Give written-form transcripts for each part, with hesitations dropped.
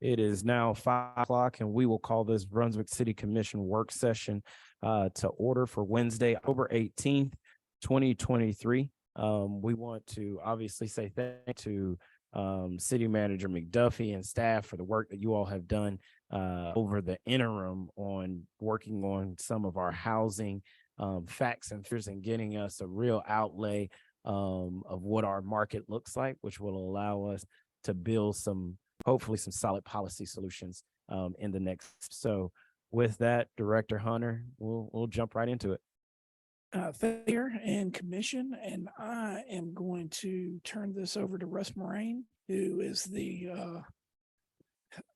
It is now 5 o'clock, and we will call this Brunswick City Commission work session to order for Wednesday, October 18th, 2023. We want to obviously say thank you to City Manager McDuffie and staff for the work that you all have done over the interim on working on some of our housing facts and figures and getting us a real outlay of what our market looks like, which will allow us to build hopefully some solid policy solutions in the next. So with that, Director Hunter, we'll jump right into it. Mayor and commission, and I am going to turn this over to Russ Moraine, who is the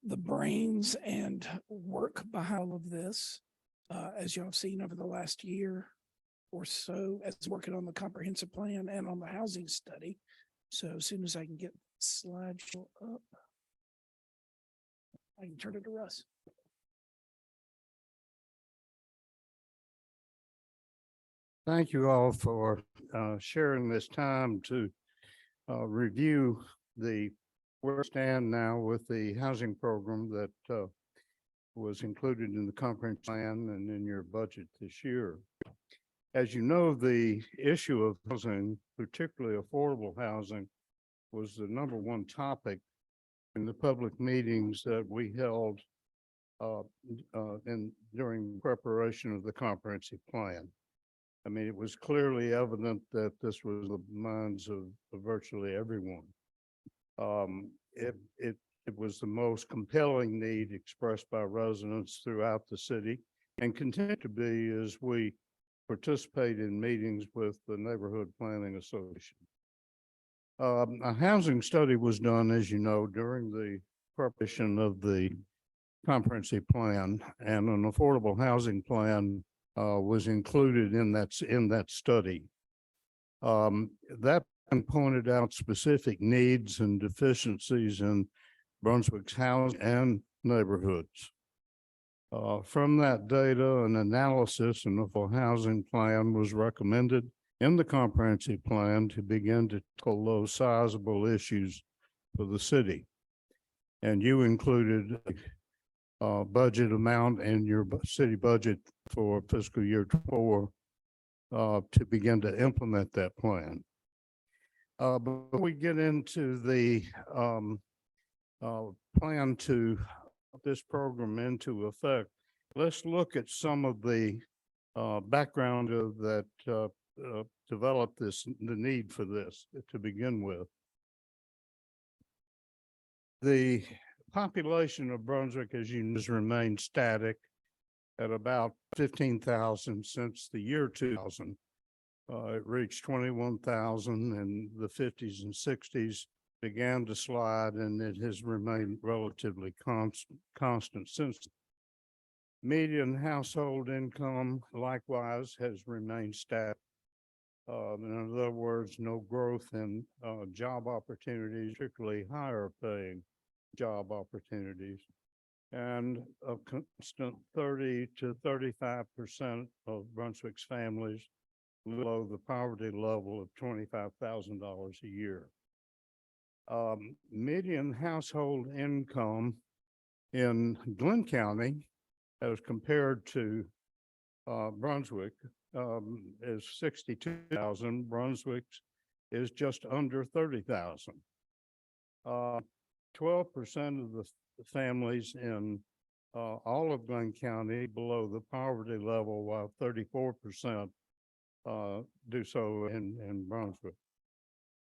brains and work behind all of this, as y'all have seen over the last year or so, as working on the comprehensive plan and on the housing study. So as soon as I can get the slideshow up, I can turn it to Russ. Thank you all for sharing this time to review where we stand now with the housing program that was included in the comprehensive plan and in your budget this year. As you know, the issue of housing, particularly affordable housing, was the number one topic in the public meetings that we held during preparation of the comprehensive plan. I mean, it was clearly evident that this was the minds of virtually everyone. It was the most compelling need expressed by residents throughout the city and continue to be as we participate in meetings with the Neighborhood Planning Association. A housing study was done, as you know, during the preparation of the comprehensive plan, and an affordable housing plan was included in that study. That pointed out specific needs and deficiencies in Brunswick's housing and neighborhoods. From that data, an analysis and a housing plan was recommended in the comprehensive plan to begin to tackle those sizable issues for the city. And you included a budget amount in your city budget for fiscal year 24 to begin to implement that plan. Before we get into the plan to put this program into effect, let's look at some of the background of that developed the need for this to begin with. The population of Brunswick, as you know, has remained static at about 15,000 since the year 2000. It reached 21,000 in the 50s and 60s, began to slide, and it has remained relatively constant since. Median household income likewise has remained static. In other words, no growth in job opportunities, particularly higher paying job opportunities, and a constant 30 to 35% of Brunswick's families below the poverty level of $25,000 a year. Median household income in Glenn County, as compared to Brunswick, is 62,000. Brunswick's is just under 30,000. 12% of the families in all of Glenn County below the poverty level, while 34% do so in Brunswick.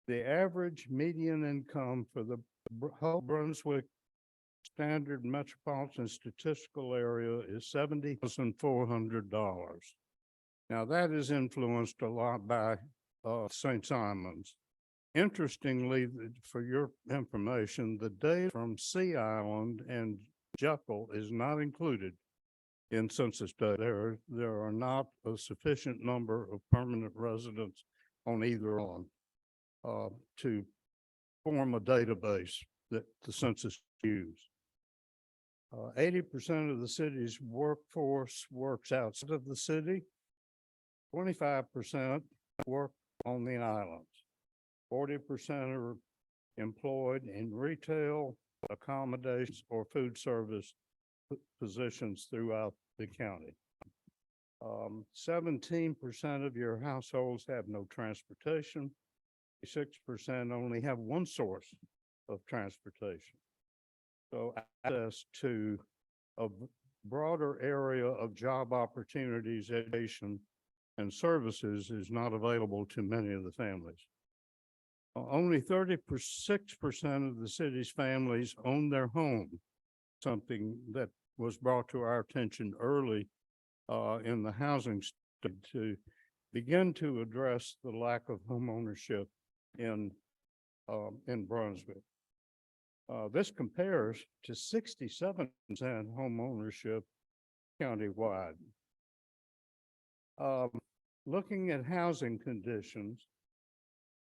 The average median income for the whole Brunswick standard metropolitan statistical area is $70,400. Now that is influenced a lot by St. Simon's. Interestingly, for your information, the data from Sea Island and Jekyll is not included in census data. There are not a sufficient number of permanent residents on either island to form a database that the census uses. 80% of the city's workforce works outside of the city. 25% work on the islands. 40% are employed in retail, accommodations, or food service positions throughout the county. 17% of your households have no transportation. 6% only have one source of transportation. So access to a broader area of job opportunities, education, and services is not available to many of the families. Only 36% of the city's families own their home, something that was brought to our attention early in the housing study to begin to address the lack of home ownership in Brunswick. This compares to 67% home ownership countywide. Looking at housing conditions,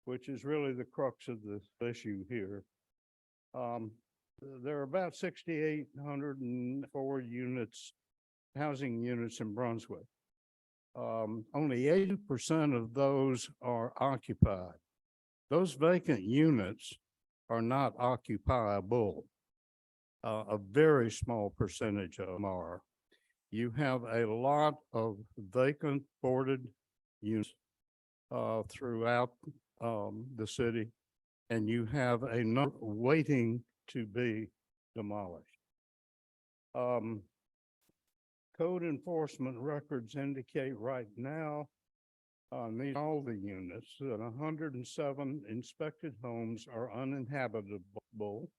which is really the crux of the issue here, there are about 6,804 housing units in Brunswick. Only 80% of those are occupied. Those vacant units are not occupiable. A very small percentage of them are. You have a lot of vacant boarded units throughout the city, and you have a number waiting to be demolished. Code enforcement records indicate right now on all the units that 107 inspected homes are uninhabitable.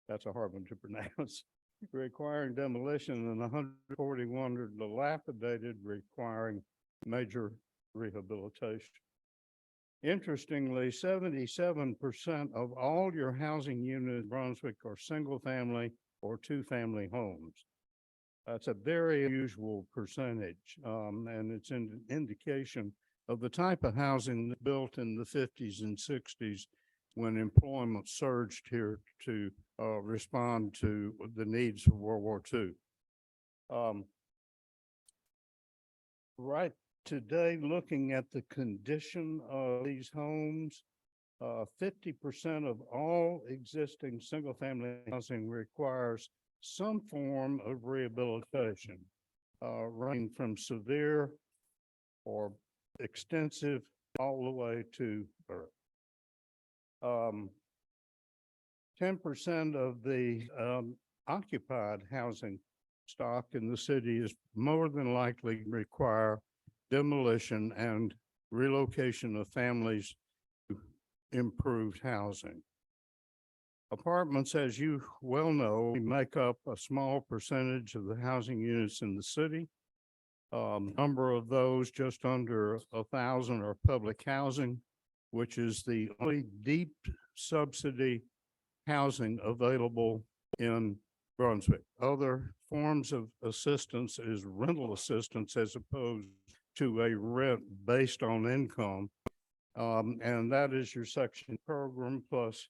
That's a hard one to pronounce. Requiring demolition, and 141 are dilapidated, requiring major rehabilitation. Interestingly, 77% of all your housing units in Brunswick are single-family or two-family homes. That's a very unusual percentage, and it's an indication of the type of housing built in the 50s and 60s when employment surged here to respond to the needs of World War II. Right today, looking at the condition of these homes, 50% of all existing single-family housing requires some form of rehabilitation, ranging from severe or extensive all the way to birth. 10% of the occupied housing stock in the city is more than likely require demolition and relocation of families to improved housing. Apartments, as you well know, make up a small percentage of the housing units in the city. Number of those, just under 1,000, are public housing, which is the only deep subsidy housing available in Brunswick. Other forms of assistance is rental assistance as opposed to a rent based on income. And that is your section program plus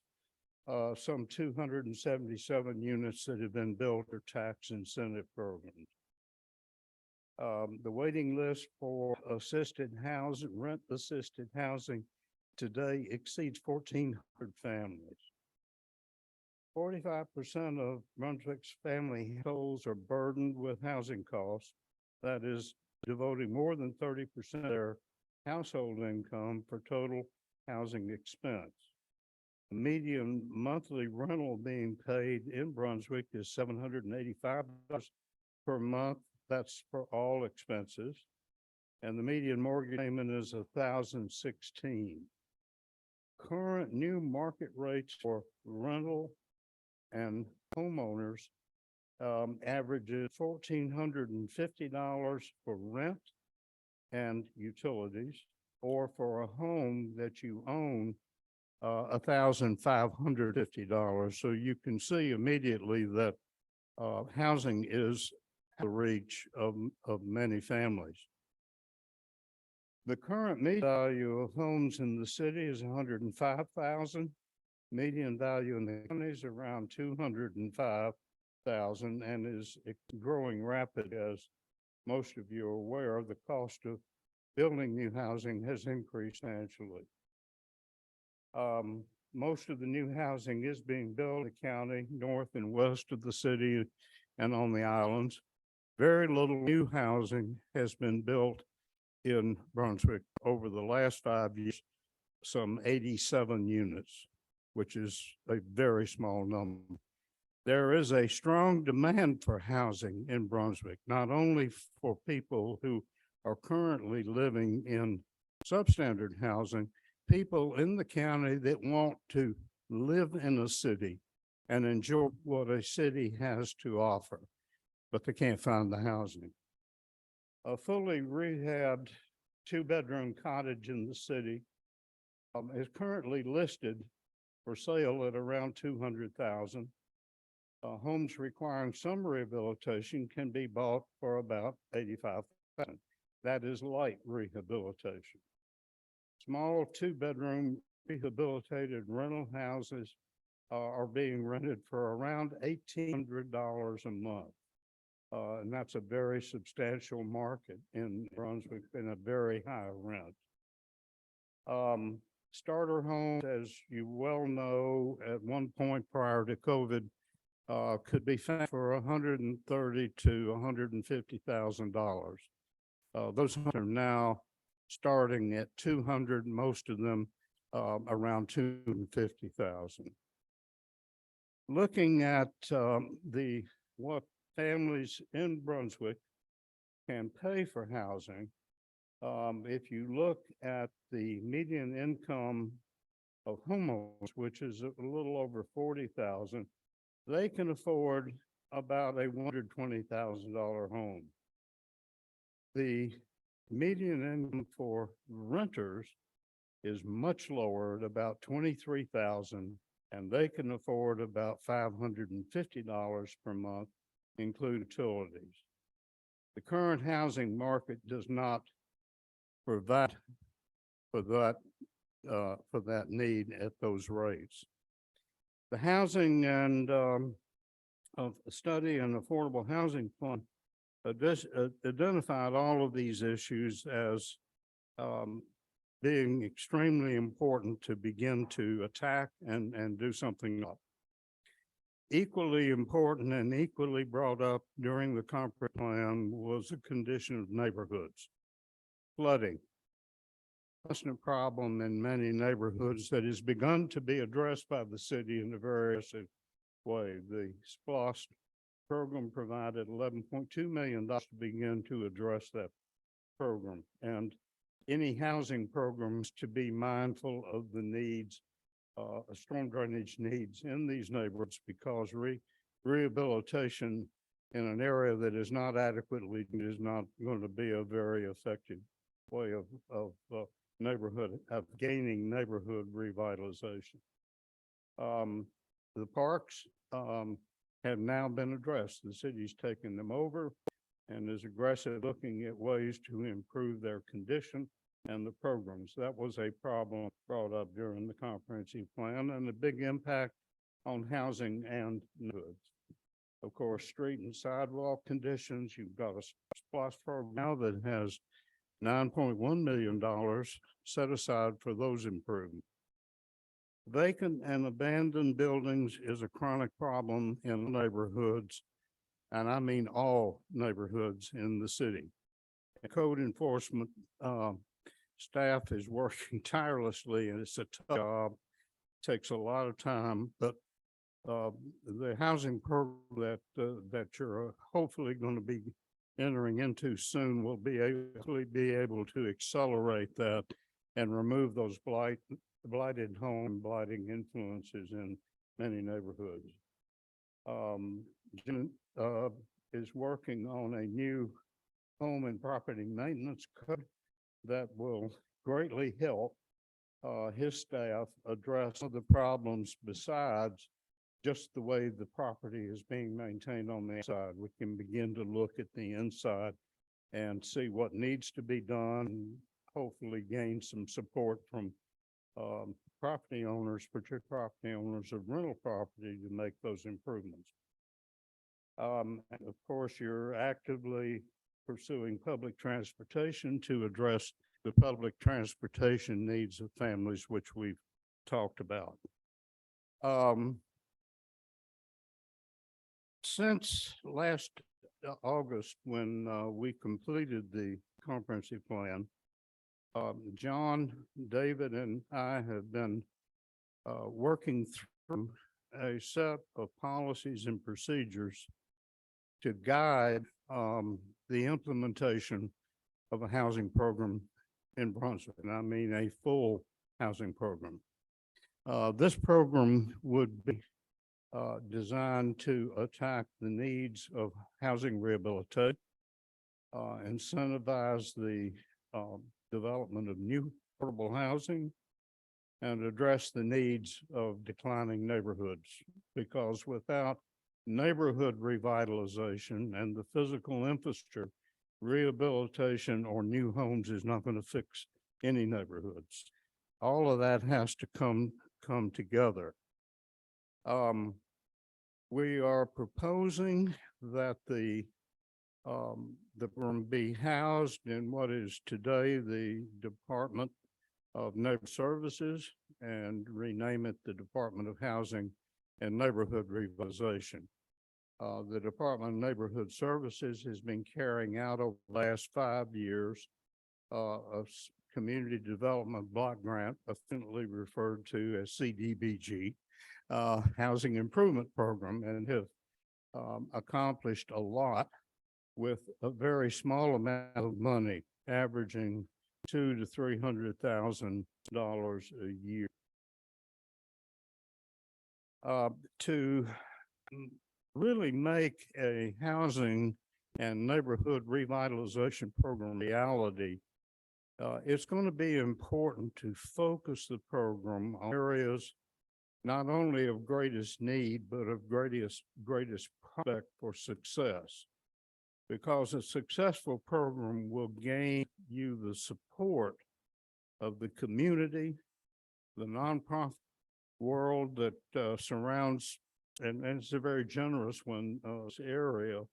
some 277 units that have been built or tax incentive programs. The waiting list for assisted housing, rent assisted housing today exceeds 1,400 families. 45% of Brunswick's family households are burdened with housing costs. That is devoting more than 30% of their household income for total housing expense. The median monthly rental being paid in Brunswick is $785 per month. That's for all expenses. And the median mortgage payment is $1,016. Current new market rates for rental and homeowners averages $1,450 for rent and utilities, or for a home that you own, $1,550. So you can see immediately that housing is the reach of many families. The current median value of homes in the city is $105,000. Median value in the county is around $205,000 and is growing rapidly. As most of you are aware, the cost of building new housing has increased substantially. most of the new housing is being built in the county, north and west of the city and on the islands. Very little new housing has been built in Brunswick over the last 5 years, some 87 units, which is a very small number. There is a strong demand for housing in Brunswick, not only for people who are currently living in substandard housing, people in the county that want to live in a city and enjoy what a city has to offer, but they can't find the housing. A fully rehabbed two-bedroom cottage in the city is currently listed for sale at around $200,000. Homes requiring some rehabilitation can be bought for about $85,000. That is light rehabilitation. Small two-bedroom rehabilitated rental houses are being rented for around $1,800 a month. And that's a very substantial market in Brunswick and a very high rent. Starter homes, as you well know, at one point prior to COVID, could be found for $130,000 to $150,000. Those homes are now starting at $200,000, most of them around $250,000. Looking at what families in Brunswick can pay for housing, if you look at the median income of homeowners, which is a little over $40,000, they can afford about a $120,000 home. The median income for renters is much lower at about $23,000, and they can afford about $550 per month, including utilities. The current housing market does not provide for that need at those rates. The Housing and Study and Affordable Housing Fund identified all of these issues as being extremely important to begin to attack and do something up. Equally important and equally brought up during the comprehensive plan was the condition of neighborhoods. Flooding. That's a problem in many neighborhoods that has begun to be addressed by the city in a very aggressive way. The SPLOST program provided $11.2 million to begin to address that program. And any housing programs to be mindful of the needs, storm drainage needs in these neighborhoods, because rehabilitation in an area that is not adequately is not going to be a very effective way of gaining neighborhood revitalization. The parks have now been addressed. The city's taken them over and is aggressive looking at ways to improve their condition and the programs. That was a problem brought up during the comprehensive plan and a big impact on housing and neighborhoods. Of course, street and sidewalk conditions, you've got a SPLOST program now that has $9.1 million set aside for those improvements. Vacant and abandoned buildings is a chronic problem in neighborhoods, and I mean all neighborhoods in the city. The code enforcement staff is working tirelessly, and it's a tough job. It takes a lot of time, but the housing program that you're hopefully going to be entering into soon will be able to accelerate that and remove those blighted home, blighting influences in many neighborhoods. Jim is working on a new home and property maintenance code that will greatly help his staff address some of the problems besides just the way the property is being maintained on the outside. We can begin to look at the inside and see what needs to be done, and hopefully gain some support from property owners, particularly property owners of rental property, to make those improvements. And of course, you're actively pursuing public transportation to address the public transportation needs of families, which we've talked about. Since last August, when we completed the comprehensive plan, John, David, and I have been working through a set of policies and procedures to guide the implementation of a housing program in Brunswick, and I mean a full housing program. This program would be designed to attack the needs of housing rehabilitation, incentivize the development of new affordable housing, and address the needs of declining neighborhoods. Because without neighborhood revitalization and the physical infrastructure, rehabilitation or new homes is not going to fix any neighborhoods. All of that has to come together. We are proposing that the room be housed in what is today the Department of Neighborhood Services and rename it the Department of Housing and Neighborhood Revitalization. The Department of Neighborhood Services has been carrying out over the last 5 years a community development block grant, affectionately referred to as CDBG, housing improvement program, and have accomplished a lot with a very small amount of money, averaging $200,000 to $300,000 a year. To really make a housing and neighborhood revitalization program reality, it's going to be important to focus the program on areas not only of greatest need, but of greatest prospect for success. Because a successful program will gain you the support of the community, the nonprofit world that surrounds, and it's a very generous one, area,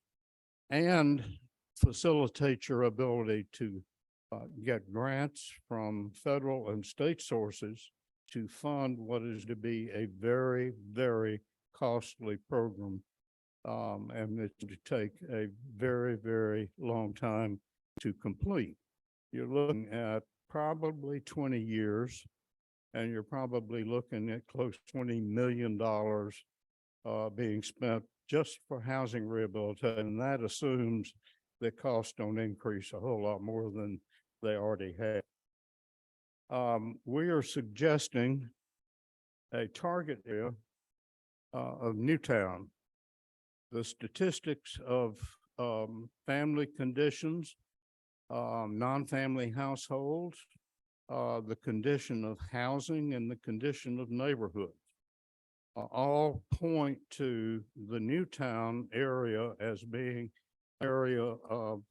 and facilitate your ability to get grants from federal and state sources to fund what is to be a very, very costly program. And it's to take a very, very long time to complete. You're looking at probably 20 years, and you're probably looking at close to $20 million being spent just for housing rehabilitation. And that assumes that costs don't increase a whole lot more than they already have. We are suggesting a target area of Newtown. The statistics of family conditions, non-family households, the condition of housing, and the condition of neighborhoods all point to the Newtown area as being area of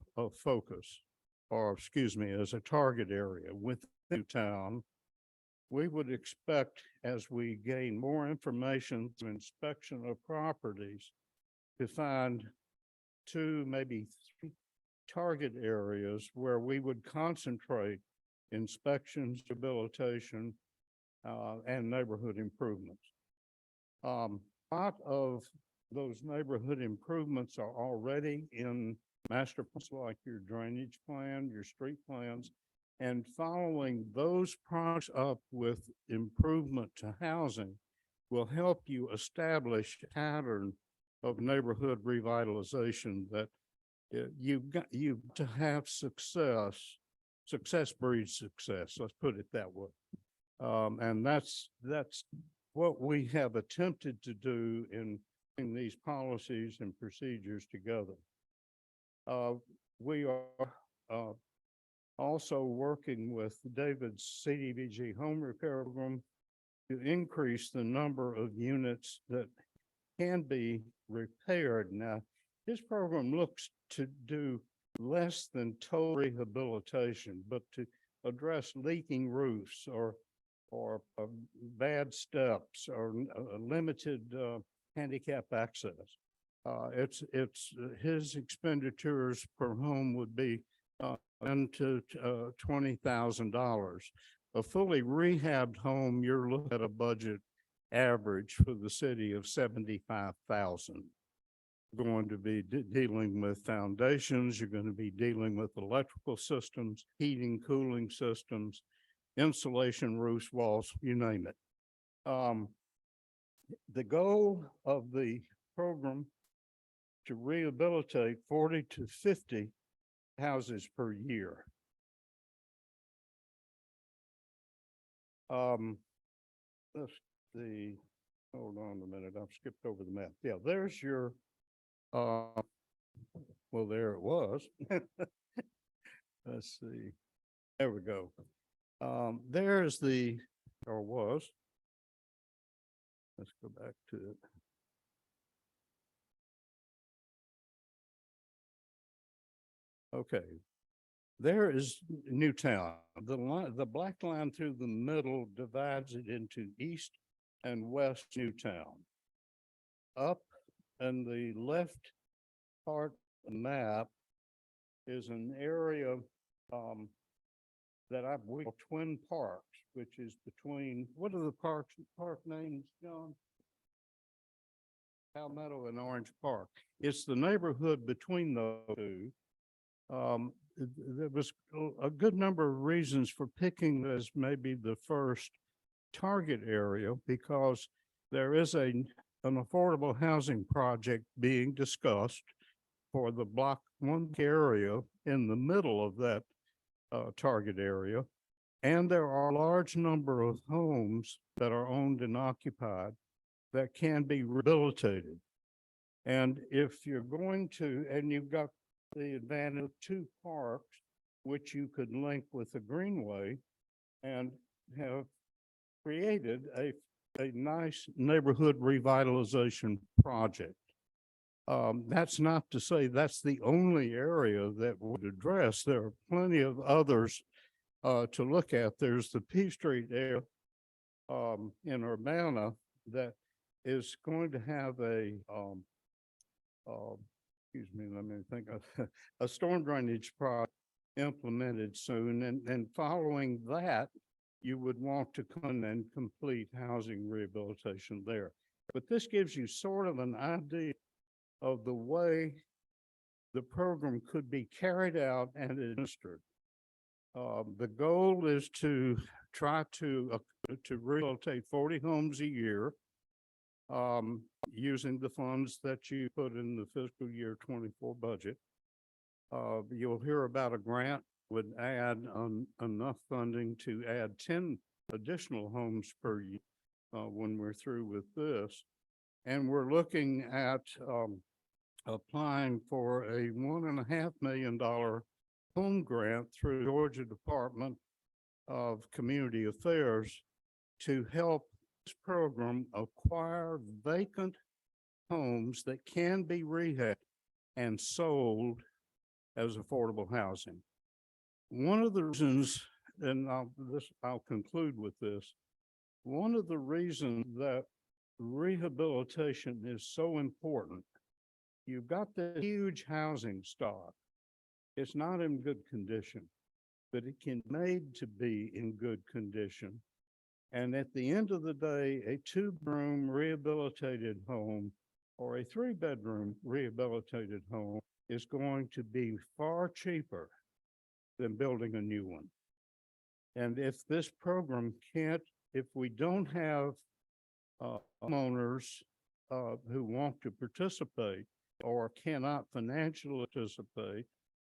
focus, or excuse me, as a target area. With Newtown, we would expect, as we gain more information through inspection of properties, to find 2, maybe 3 target areas where we would concentrate inspections, rehabilitation, and neighborhood improvements. A lot of those neighborhood improvements are already in master plans, like your drainage plan, your street plans, and following those projects up with improvement to housing will help you establish a pattern of neighborhood revitalization that you've got to have success. Success breeds success. Let's put it that way. And that's what we have attempted to do in these policies and procedures together. We are also working with David's CDBG home repair program to increase the number of units that can be repaired. Now, his program looks to do less than total rehabilitation, but to address leaking roofs or bad steps or limited handicap access. It's his expenditures per home would be into $20,000. A fully rehabbed home, you're looking at a budget average for the city of 75,000. Going to be dealing with foundations, you're going to be dealing with electrical systems, heating, cooling systems, insulation, roofs, walls, you name it. The goal of the program to rehabilitate 40 to 50 houses per year. Let's see, hold on a minute, I've skipped over the map. Yeah, there's your, well, there it was. Let's see, there we go. There's the, or was. Let's go back to it. Okay, there is Newtown. The black line through the middle divides it into east and west Newtown. Up in the left part of the map is an area that we call Twin Parks, which is between, what are the park names, John? Palmetto and Orange Park. It's the neighborhood between those two. There was a good number of reasons for picking as maybe the first target area, because there is an affordable housing project being discussed for the block 1 area in the middle of that target area. And there are a large number of homes that are owned and occupied that can be rehabilitated. And if you're going to, and you've got the advantage of 2 parks, which you could link with the greenway and have created a nice neighborhood revitalization project. That's not to say that's the only area that would address. There are plenty of others to look at. There's the P Street area in Urbana that is going to have a excuse me, let me think of a storm drainage project implemented soon, and following that, you would want to come and complete housing rehabilitation there. But this gives you sort of an idea of the way the program could be carried out and administered. The goal is to try to rehabilitate 40 homes a year, using the funds that you put in the fiscal year 24 budget. You'll hear about a grant would add enough funding to add 10 additional homes per year when we're through with this. And we're looking at applying for a $1.5 million home grant through Georgia Department of Community Affairs to help this program acquire vacant homes that can be rehabbed and sold as affordable housing. One of the reasons, and I'll conclude with this, one of the reasons that rehabilitation is so important, you've got the huge housing stock. It's not in good condition, but it can be made to be in good condition. And at the end of the day, a 2-bedroom rehabilitated home or a 3-bedroom rehabilitated home is going to be far cheaper than building a new one. And if this program if we don't have homeowners who want to participate or cannot financially participate,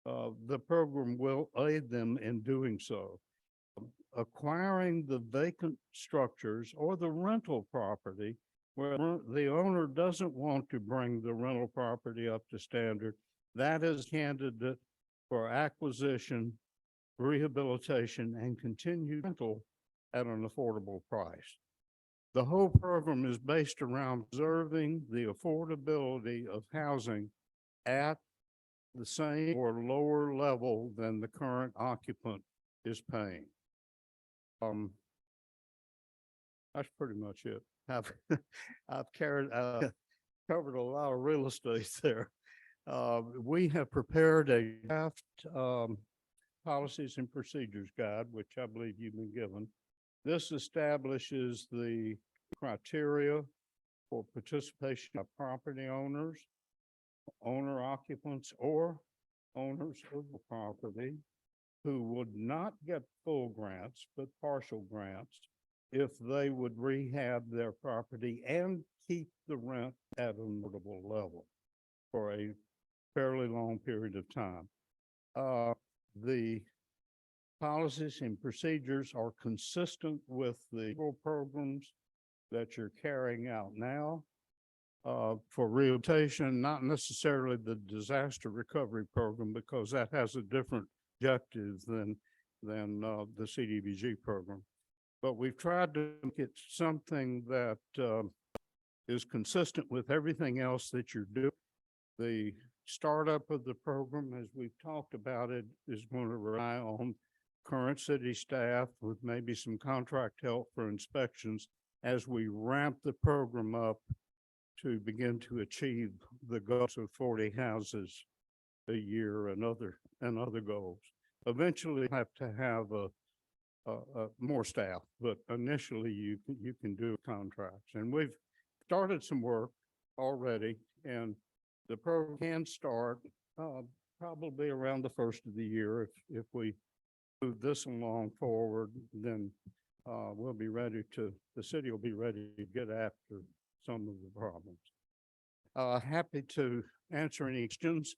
the program will aid them in doing so. Acquiring the vacant structures or the rental property where the owner doesn't want to bring the rental property up to standard, that is a candidate for acquisition, rehabilitation, and continued rental at an affordable price. The whole program is based around preserving the affordability of housing at the same or lower level than the current occupant is paying. That's pretty much it. I've covered a lot of real estate there. We have prepared a draft policies and procedures guide, which I believe you've been given. This establishes the criteria for participation of property owners, owner occupants, or owners of the property who would not get full grants, but partial grants if they would rehab their property and keep the rent at a notable level for a fairly long period of time. The policies and procedures are consistent with the programs that you're carrying out now. For rehabilitation, not necessarily the disaster recovery program, because that has a different objective than the CDBG program. But we've tried to make it something that is consistent with everything else that you're doing. The startup of the program, as we've talked about it, is going to rely on current city staff with maybe some contract help for inspections as we ramp the program up to begin to achieve the goals of 40 houses a year and other goals. Eventually have to have more staff, but initially you can do contracts. And we've started some work already, and the program can start probably around the first of the year. If we move this along forward, then we'll be ready to, the city will be ready to get after some of the problems. Happy to answer any questions.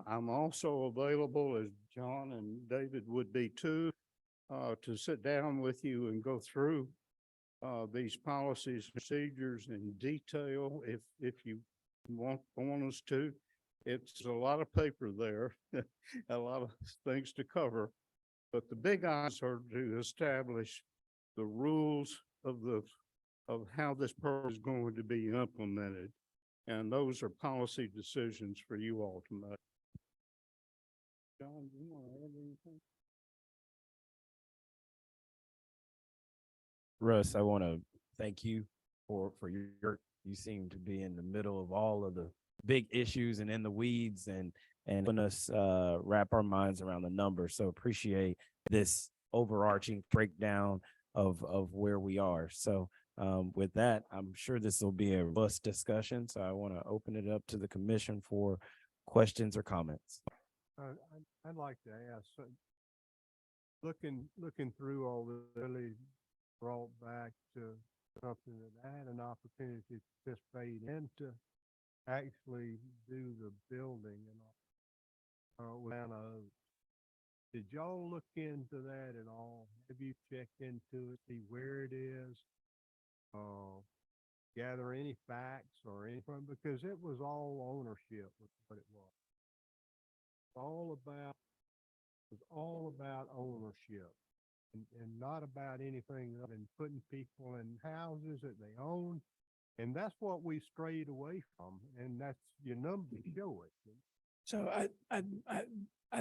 I'm also available, as John and David would be too, to sit down with you and go through these policies, procedures in detail if you want us to. It's a lot of paper there, a lot of things to cover, but the big eyes are to establish the rules of how this program is going to be implemented. And those are policy decisions for you all to make. John, do you want to add anything? Russ, I want to thank you for you seem to be in the middle of all of the big issues and in the weeds and helping us wrap our minds around the numbers. So appreciate this overarching breakdown of where we are. So with that, I'm sure this will be a robust discussion. So I want to open it up to the commission for questions or comments. I'd like to ask, looking through all this, really brought back to something that I had an opportunity to participate in, to actually do the building and all. Did y'all look into that at all? Have you checked into it, see where it is? Gather any facts or anything, because it was all ownership was what it was. All about ownership and not about anything other than putting people in houses that they own. And that's what we strayed away from. And that's your numbers show it. So I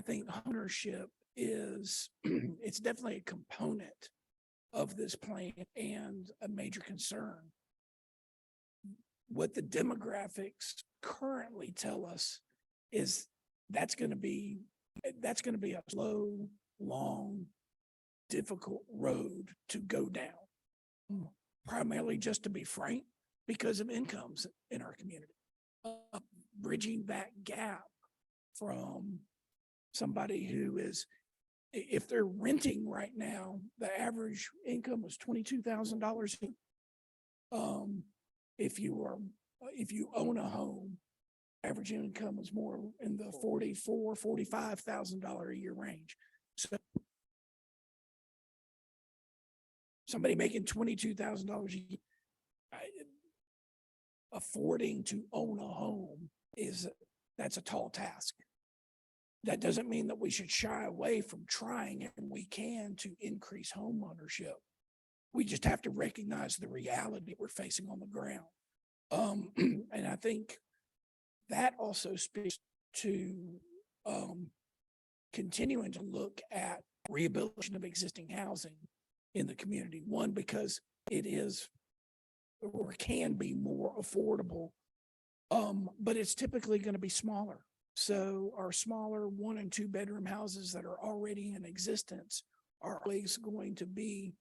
think ownership is, it's definitely a component of this plan and a major concern. What the demographics currently tell us is that's going to be a slow, long, difficult road to go down, primarily, just to be frank, because of incomes in our community. Bridging that gap from somebody who is, if they're renting right now, the average income is $22,000. If you own a home, average income is more in the $45,000 a year range. So somebody making $22,000 a year, affording to own a home that's a tall task. That doesn't mean that we should shy away from trying, and we can, to increase home ownership. We just have to recognize the reality we're facing on the ground. And I think that also speaks to continuing to look at rehabilitation of existing housing in the community. One, because it is or can be more affordable, but it's typically going to be smaller. So our smaller 1 and 2 bedroom houses that are already in existence are always going to be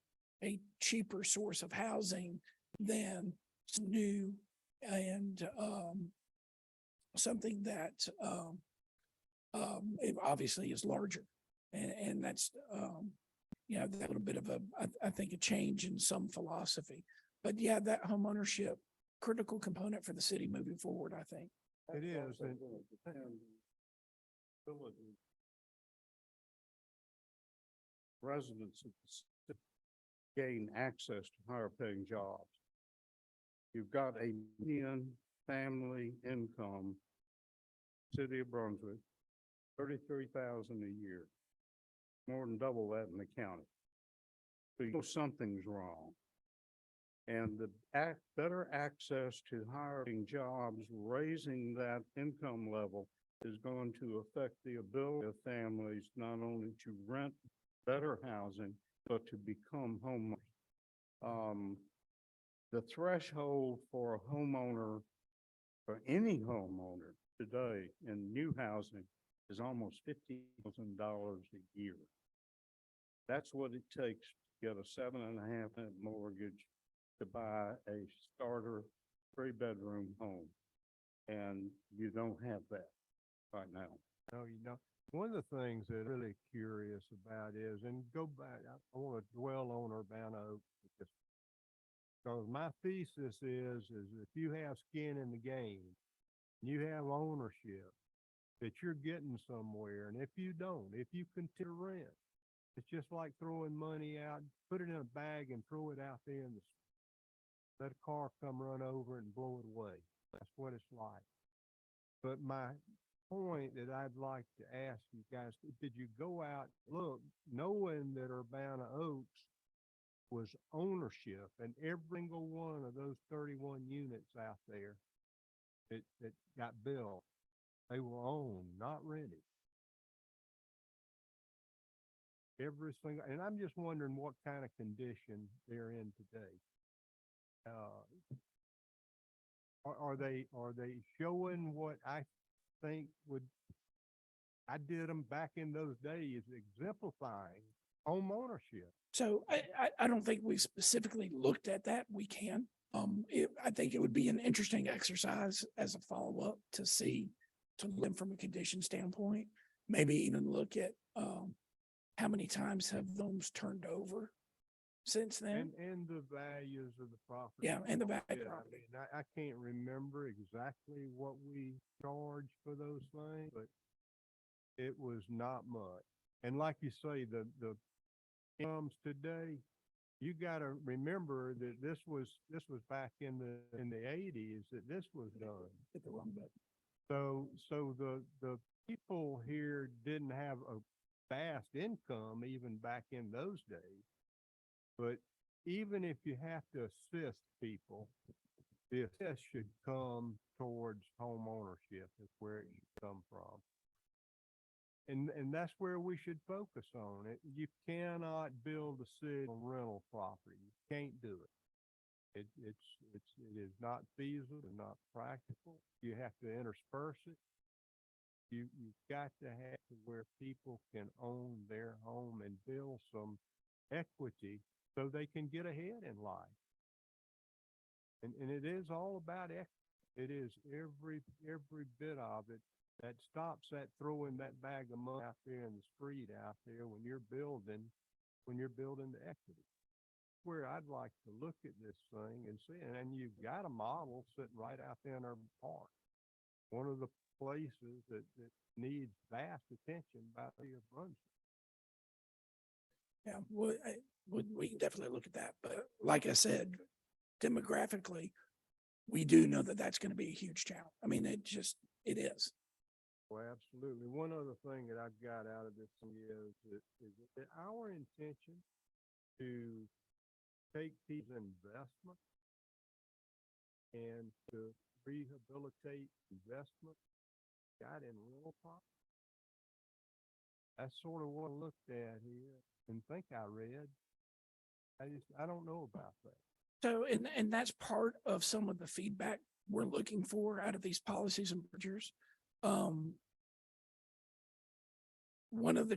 a cheaper source of housing than new and something that it obviously is larger. And that's, you know, that little bit of I think a change in some philosophy. But yeah, that home ownership, critical component for the city moving forward, I think. It is, and Residents of the city gain access to higher paying jobs. You've got a median family income, city of Brunswick, 33,000 a year, more than double that in the county. So you know something's wrong. And the better access to higher paying jobs, raising that income level is going to affect the ability of families not only to rent better housing, but to become homeowners. The threshold for a homeowner, for any homeowner today in new housing is almost $50,000 a year. That's what it takes to get a 7.5% mortgage to buy a starter 3-bedroom home. And you don't have that right now. no, you know, one of the things that I'm really curious about is, and go back, I want to dwell on Urbana Oaks because my thesis is if you have skin in the game, you have ownership, that you're getting somewhere. And if you don't, if you continue to rent, it's just like throwing money out, put it in a bag and throw it out there in the street. Let a car come run over it and blow it away. That's what it's like. But my point that I'd like to ask you guys, did you go out, look, knowing that Urbana Oaks was ownership and every single one of those 31 units out there that got built, they were owned, not rented. Every single, and I'm just wondering what kind of condition they're in today. Are they showing what I think I did them back in those days, exemplifying home ownership? So I don't think we specifically looked at that. We can. I think it would be an interesting exercise as a follow-up to see, to look from a condition standpoint, maybe even look at how many times have those turned over since then. And the values of the property. Yeah, and the value of Yeah, property. I mean, I can't remember exactly what we charged for those things, but it was not much. And like you say, the incomes today, you got to remember that this was back in the 80s that this was done. Hit the wrong button. So the people here didn't have a vast income even back in those days. But even if you have to assist people, the assist should come towards home ownership is where it should come from. And that's where we should focus on it. You cannot build a city on rental property. You can't do it. It is not feasible, not practical. You have to intersperse it. You've got to have to where people can own their home and build some equity so they can get ahead in life. And it is all about equity. It is every bit of it that stops that throwing that bag of money out there in the street out there when you're building the equity. Where I'd like to look at this thing and see, and you've got a model sitting right out there in our park. One of the places that needs vast attention by the Brunswick. Yeah, well, we can definitely look at that. But like I said, demographically, we do know that that's going to be a huge challenge. I mean, it is. Well, absolutely. One other thing that I've got out of this is that our intention to take these investments and to rehabilitate investment got in real property. That's sort of what I looked at here and think I read. I don't know about that. So, and that's part of some of the feedback we're looking for out of these policies and procedures. One of the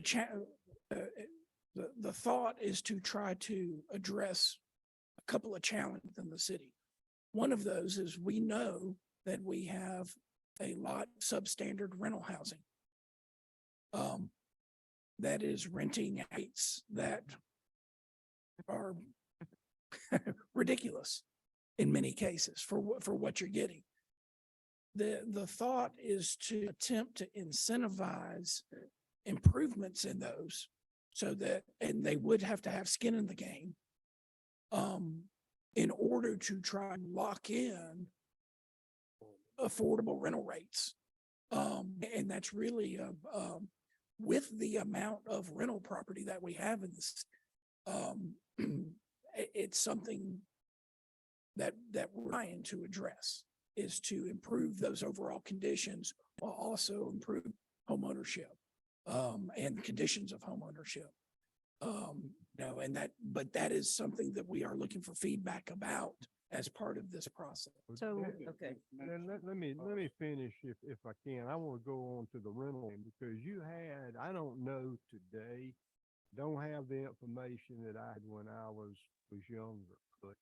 thought is to try to address a couple of challenges in the city. One of those is we know that we have a lot of substandard rental housing. That is renting rates that are ridiculous in many cases for what you're getting. The thought is to attempt to incentivize improvements in those so that, and they would have to have skin in the game in order to try and lock in affordable rental rates. And that's really with the amount of rental property that we have in this, it's something that we're trying to address, is to improve those overall conditions while also improve homeownership and conditions of homeownership. But that is something that we are looking for feedback about as part of this process. So, okay. Then let me finish if I can. I want to go on to the rental end because you had, I don't know today, don't have the information that I had when I was younger, but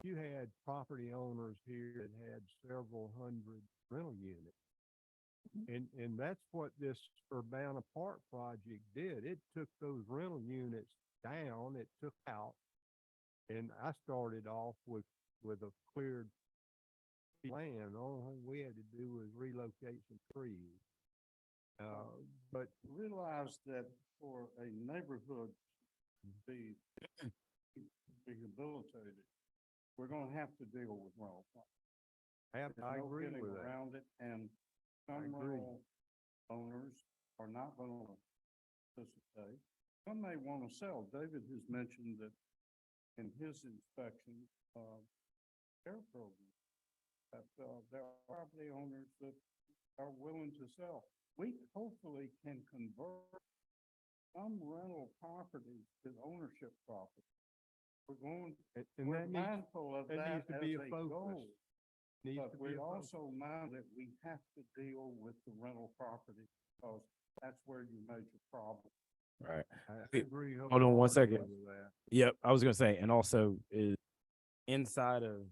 you had property owners here that had several hundred rental units. And that's what this Urbana Park project did. It took those rental units down, it took out. And I started off with a cleared land. The only thing we had to do was relocate some trees. But Realize that for a neighborhood to be rehabilitated, we're gonna have to deal with rental. I There's no agree getting with that. around it, and some agree. rental owners are not gonna participate. Some may wanna sell. David has mentioned that in his inspection, care program, that, there are property owners that are willing to sell. We hopefully can convert some rental properties to ownership property. We're going, And we're that needs, mindful of that that needs to as be a a focus. goal. Needs But to be we a focus. also mind that we have to deal with the rental property because that's where you major problem. Right. I Wait, agree. hold on one wholeheartedly second. with that. Yep, I was gonna say, and also is inside of,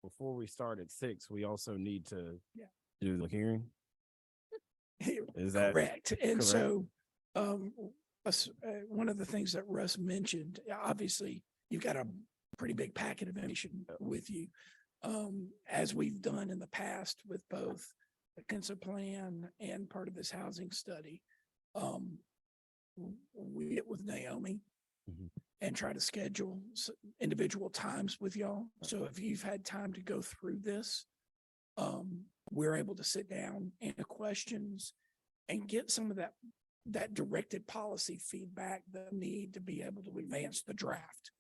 before we start at 6, we also need to Yeah. do the hearing. Is that Correct. And correct? so, one of the things that Russ mentioned, obviously, you've got a pretty big packet of information with you. As we've done in the past with both the Kinsa plan and part of this housing study. We get with Naomi Mhm. and try to schedule individual times with y'all. So if you've had time to go through this, we're able to sit down, answer questions and get some of that directed policy feedback that need to be able to advance the draft.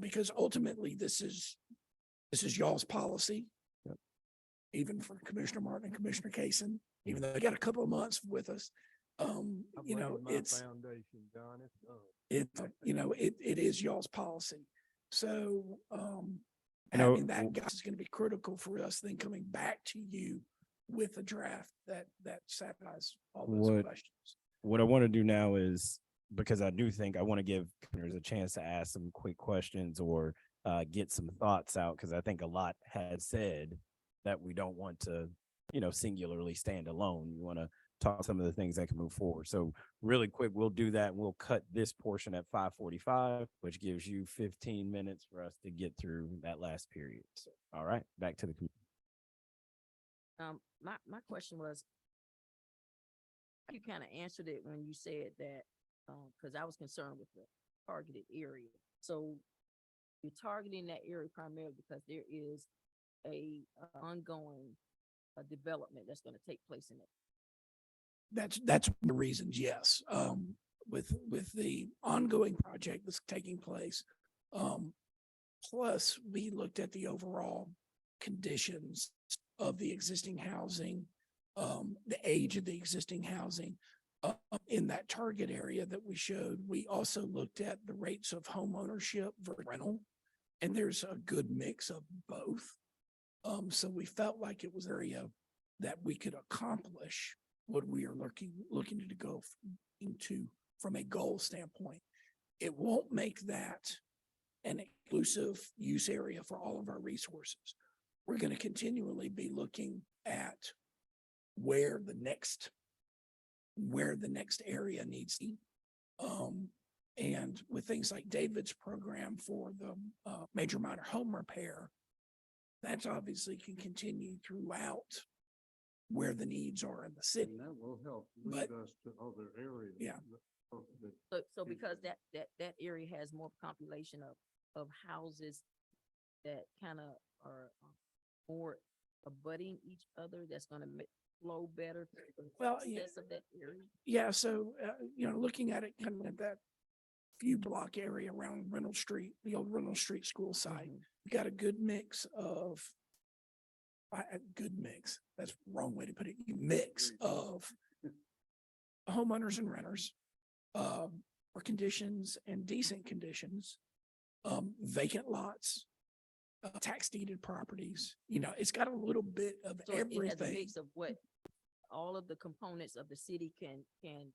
Because ultimately this is y'all's policy. Yep. Even for Commissioner Martin and Commissioner Kaysen, even though they got a couple of months with us. I You know, laid my it's, foundation, John. It's done. it is y'all's policy. So, You know, having that guys is going to be critical for us then coming back to you with a draft that satisfies all those What- questions. What I want to do now is, because I do think I want to give commissioners a chance to ask some quick questions or get some thoughts out, because I think a lot has said that we don't want to, singularly stand alone. You want to talk some of the things that can move forward. So really quick, we'll do that. We'll cut this portion at 5:45, which gives you 15 minutes for us to get through that last period. So, all right, back to the committee. My question was, you kind of answered it when you said that, because I was concerned with the targeted area. So you're targeting that area primarily because there is a ongoing development that's going to take place in it. That's the reasons, yes. With the ongoing project that's taking place. Plus, we looked at the overall conditions of the existing housing, the age of the existing housing. In that target area that we showed, we also looked at the rates of home ownership versus rental, and there's a good mix of both. So we felt like it was an area that we could accomplish what we are looking to go into from a goal standpoint. It won't make that an exclusive use area for all of our resources, we're going to continually be looking at where the next area needs to be. And with things like David's program for the major minor home repair, that's obviously can continue throughout where the needs are in the city. And that will help But- lead us to other areas. Yeah. So because that area has more population of houses that kind of are more abutting each other, that's gonna flow better. to the Well, yeah. success of that area. Yeah, so, looking at it kind of at that few block area around Reynolds Street, the old Reynolds Street school site, Mhm. you got a good mix of, a good mix, that's the wrong way to put it, you mix of homeowners and renters, or conditions and decent conditions, vacant lots, tax deeded properties, it's got a little bit of So it has a everything mix of what all of the components of the city can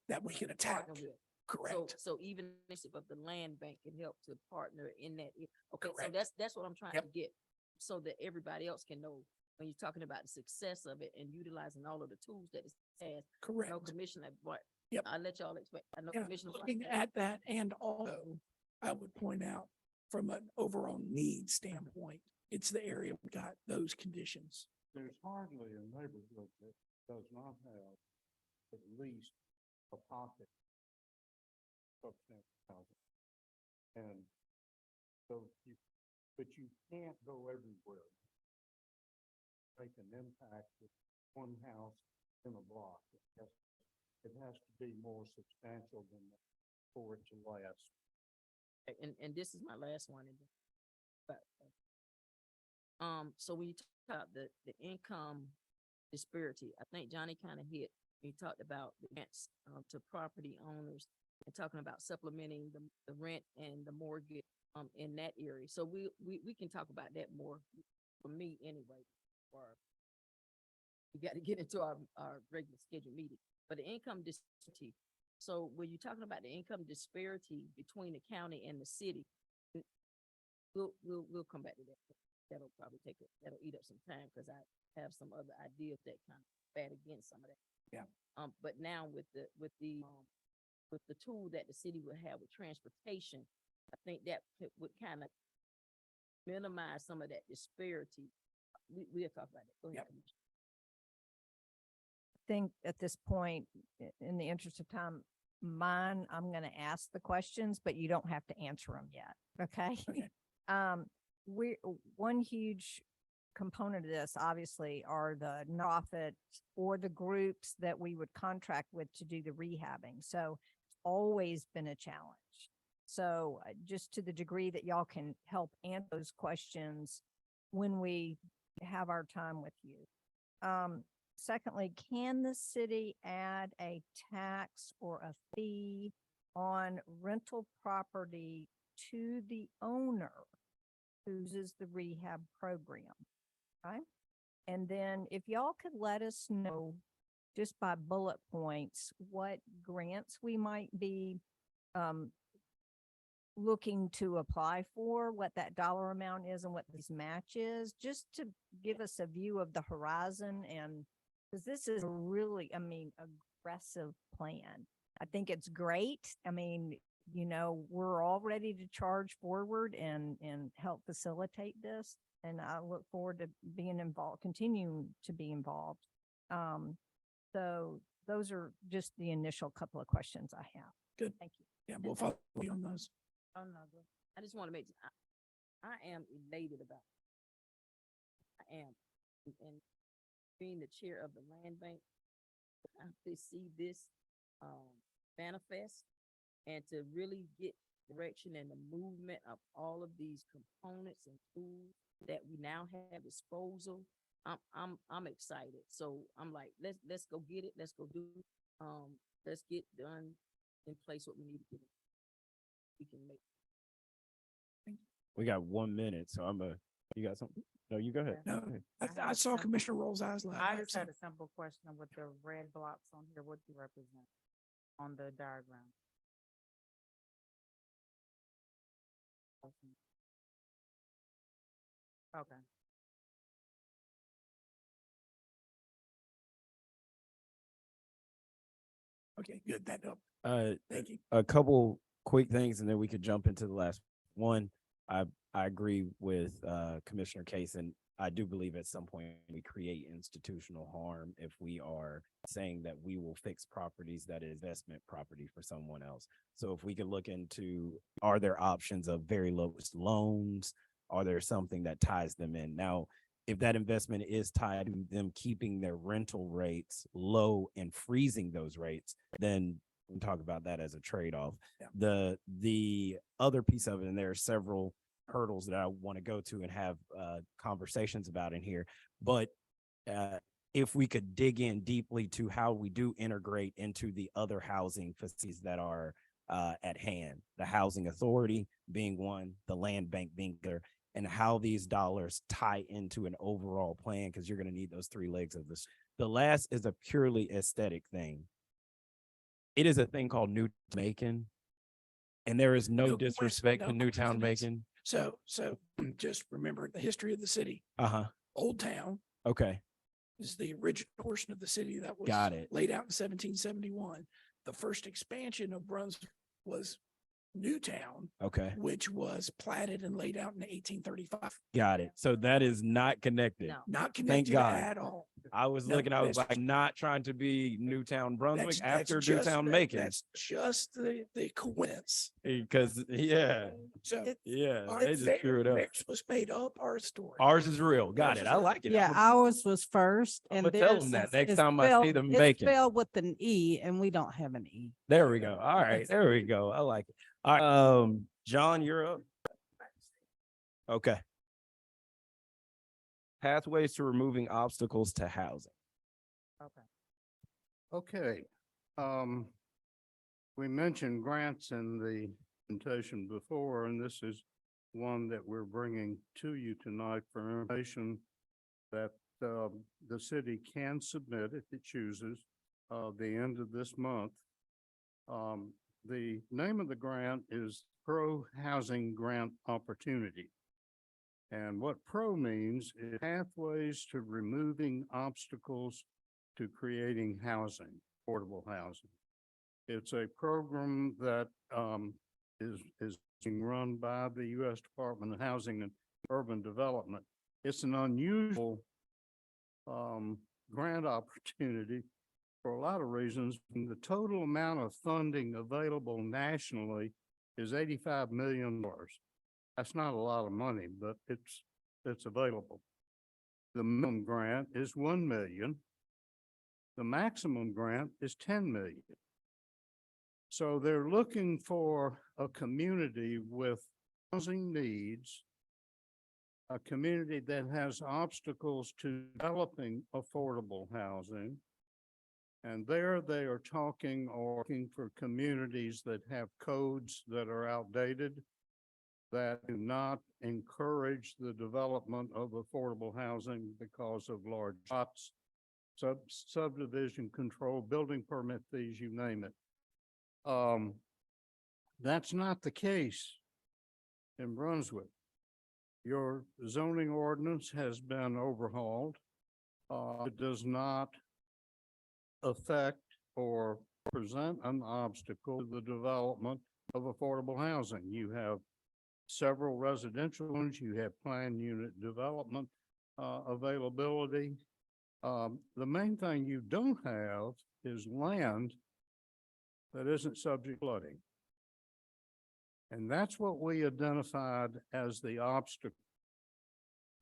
that we can attack. partner with. Correct. So even if the land bank can help to partner in that. Okay, so Correct. that's what I'm trying Yep. to get, so that everybody else can know when you're talking about the success of it and utilizing all of the tools that it has. Correct. No Commissioner, what? Yep. I'll let y'all explain. I know Yeah, Commissioner. White- looking at that, and also, I would point out from an overall need standpoint, it's the area we got those conditions. There's hardly a neighborhood that does not have at least a pocket of substandard housing. And so but you can't go everywhere. Make an impact with one house in a block. It has to be more substantial than that for it to last. And this is my last one. But, so when you talk about the income disparity, I think Johnny kind of hit, he talked about the rents to property owners and talking about supplementing the rent and the mortgage in that area. So we can talk about that more for me anyway. Or we got to get into our regular scheduled meeting, but the income disparity. So when you're talking about the income disparity between the county and the city, we'll come back to that. That'll probably that'll eat up some time because I have some other ideas that kind of bat against some of that. Yeah. But now with the tool that the city will have with transportation, I think that would kind of minimize some of that disparity. We'll talk about that. Go ahead, Yep. Commissioner. Think at this point, in the interest of time, I'm going to ask the questions, but you don't have to answer them yet. Okay. Okay. One huge component of this obviously are the nonprofits or the groups that we would contract with to do the rehabbing. So it's always been a challenge. So just to the degree that y'all can help answer those questions when we have our time with you. Secondly, can the city add a tax or a fee on rental property to the owner who uses the rehab program? Okay. And then if y'all could let us know just by bullet points, what grants we might be looking to apply for, what that dollar amount is and what this match is, just to give us a view of the horizon. And because this is a really, aggressive plan. I think it's great. We're all ready to charge forward and help facilitate this. And I look forward to being involved, continuing to be involved. So those are just the initial couple of questions I have. Good. Thank you. Yeah, we'll follow you on those. Oh, no, I just want to I am elated about it. I am. And being the chair of the land bank, to see this manifest and to really get direction and the movement of all of these components and tools that we now have disposal. I'm excited. So I'm like, let's go get it. Let's go do it. Let's get done in place what we need to get. We can make. We got 1 minute, so you got something? No, you go ahead. No, Go ahead. I saw Commissioner Roll's eyes light I up, just so- had a simple question with the red blocks on here. What do you represent on the diagram? Okay. Okay, good. That helped. Uh, Thank you. a couple quick things and then we could jump into the last one. I agree with Commissioner Case, and I do believe at some point we create institutional harm if we are saying that we will fix properties that is investment property for someone else. So if we could look into, are there options of very low loans? Are there something that ties them in? Now, if that investment is tied to them keeping their rental rates low and freezing those rates, then we can talk about that as a trade-off. Yeah. The other piece of it, and there are several hurdles that I want to go to and have conversations about in here, but if we could dig in deeply to how we do integrate into the other housing facilities that are at hand, the housing authority being one, the land bank being there, and how these dollars tie into an overall plan, because you're going to need those three legs of this. The last is a purely aesthetic thing. It is a thing called New Macon, and there is no disrespect to Newtown Macon. So just remember the history of the city. Uh-huh. Old Town Okay. is the original portion of the city that was Got it. laid out in 1771. The first expansion of Brunswick was Newtown, Okay. which was platted and laid out in 1835. Got it. So that is not connected. No. Not connected God. at all. I was No, looking, I was that's- like, not trying to be Newtown Brunswick That's after just- Newtown that- Macon. That's just the coincidence. Because, yeah, So yeah, our they just threw it up. theirs was made up, our story. Ours is real. Got Ours it. is I real. like it. Yeah, ours was first and I'ma tell theirs them that is- next is time I see spelled- them it's making. spelled with an E and we don't have an E. There we go. All right, there we go. I like it. All right, John, you're up. Okay. Pathways to removing obstacles to housing. Okay. Okay, we mentioned grants in the presentation before, and this is one that we're bringing to you tonight for information that, the city can submit if it chooses, the end of this month. The name of the grant is Pro Housing Grant Opportunity. And what PRO means is Pathways to Removing Obstacles to Creating Housing, Affordable Housing. It's a program that is being run by the U.S. Department of Housing and Urban Development. It's an unusual grant opportunity for a lot of reasons. And the total amount of funding available nationally is $85 million. That's not a lot of money, but it's available. The minimum grant is 1 million. The maximum grant is 10 million. So they're looking for a community with housing needs, a community that has obstacles to developing affordable housing. And there they are talking or looking for communities that have codes that are outdated, that do not encourage the development of affordable housing because of large lots, subdivision control, building permit fees, you name it. That's not the case in Brunswick. Your zoning ordinance has been overhauled. It does not affect or present an obstacle to the development of affordable housing. You have several residential ones, you have planned unit development availability. The main thing you don't have is land that isn't subject to flooding. And that's what we identified as the obstacle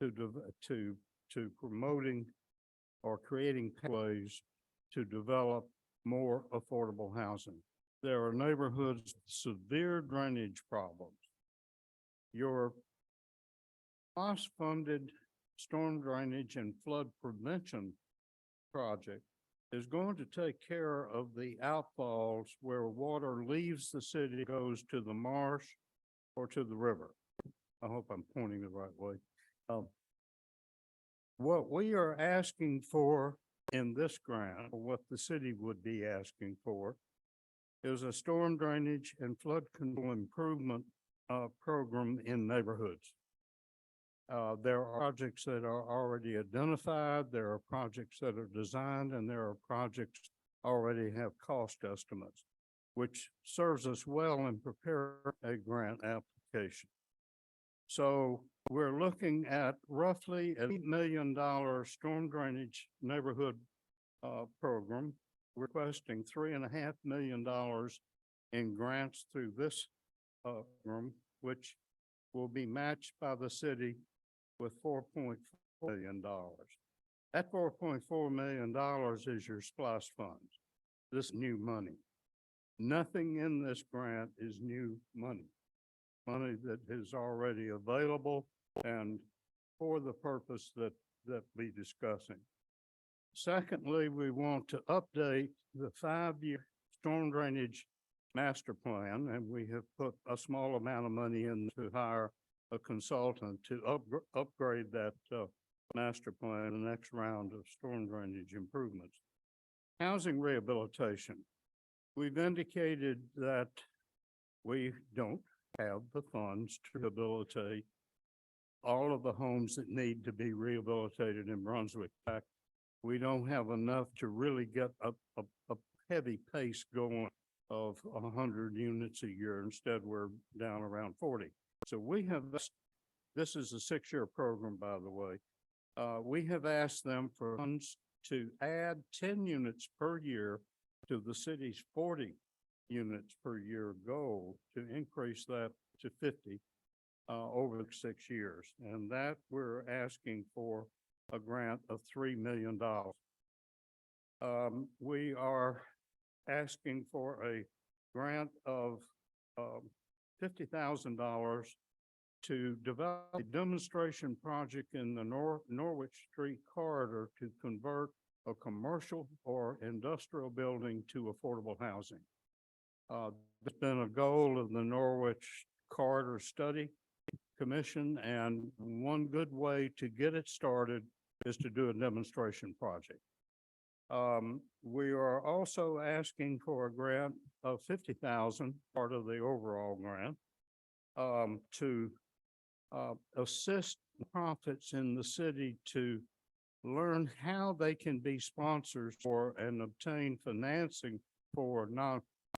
to promoting or creating pathways to develop more affordable housing. There are neighborhoods with severe drainage problems. Your cost-funded storm drainage and flood prevention project is going to take care of the outfalls where water leaves the city, goes to the marsh or to the river. I hope I'm pointing the right way. What we are asking for in this grant, or what the city would be asking for, is a storm drainage and flood control improvement program in neighborhoods. There are projects that are already identified, there are projects that are designed, and there are projects already have cost estimates, which serves us well in preparing a grant application. So we're looking at roughly $8 million storm drainage neighborhood program, requesting $3.5 million in grants through this program, which will be matched by the city with $4.4 million. That $4.4 million is your SPOS funds, this new money. Nothing in this grant is new money, money that is already available and for the purpose that we're discussing. Secondly, we want to update the 5-year storm drainage master plan, and we have put a small amount of money in to hire a consultant to upgrade that master plan, the next round of storm drainage improvements. Housing rehabilitation. We've indicated that we don't have the funds to rehabilitate all of the homes that need to be rehabilitated in Brunswick. In fact, we don't have enough to really get a heavy pace going of 100 units a year. Instead, we're down around 40. So we have, this is a 6-year program, by the way. We have asked them for funds to add 10 units per year to the city's 40 units per year goal, to increase that to 50 over the 6 years. And that we're asking for a grant of $3 million. We are asking for a grant of $50,000 to develop a demonstration project in the Norwich Street corridor to convert a commercial or industrial building to affordable housing. It's been a goal of the Norwich Corridor Study Commission, and one good way to get it started is to do a demonstration project. We are also asking for a grant of $50,000, part of the overall grant, to assist profits in the city to learn how they can be sponsors for and obtain financing for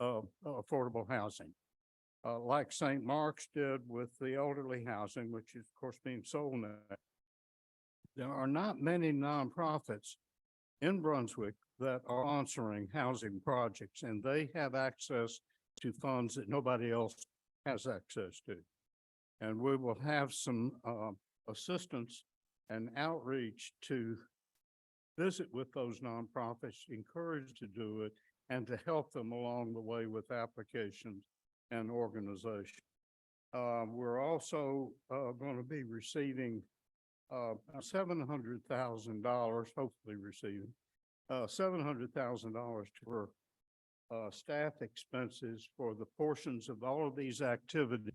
affordable housing. Like St. Mark's did with the elderly housing, which is of course being sold now. There are not many nonprofits in Brunswick that are sponsoring housing projects, and they have access to funds that nobody else has access to. And we will have some assistance and outreach to visit with those nonprofits, encourage to do it, and to help them along the way with applications and organization. We're also going to be receiving $700,000, hopefully receiving $700,000 for staff expenses for the portions of all of these activities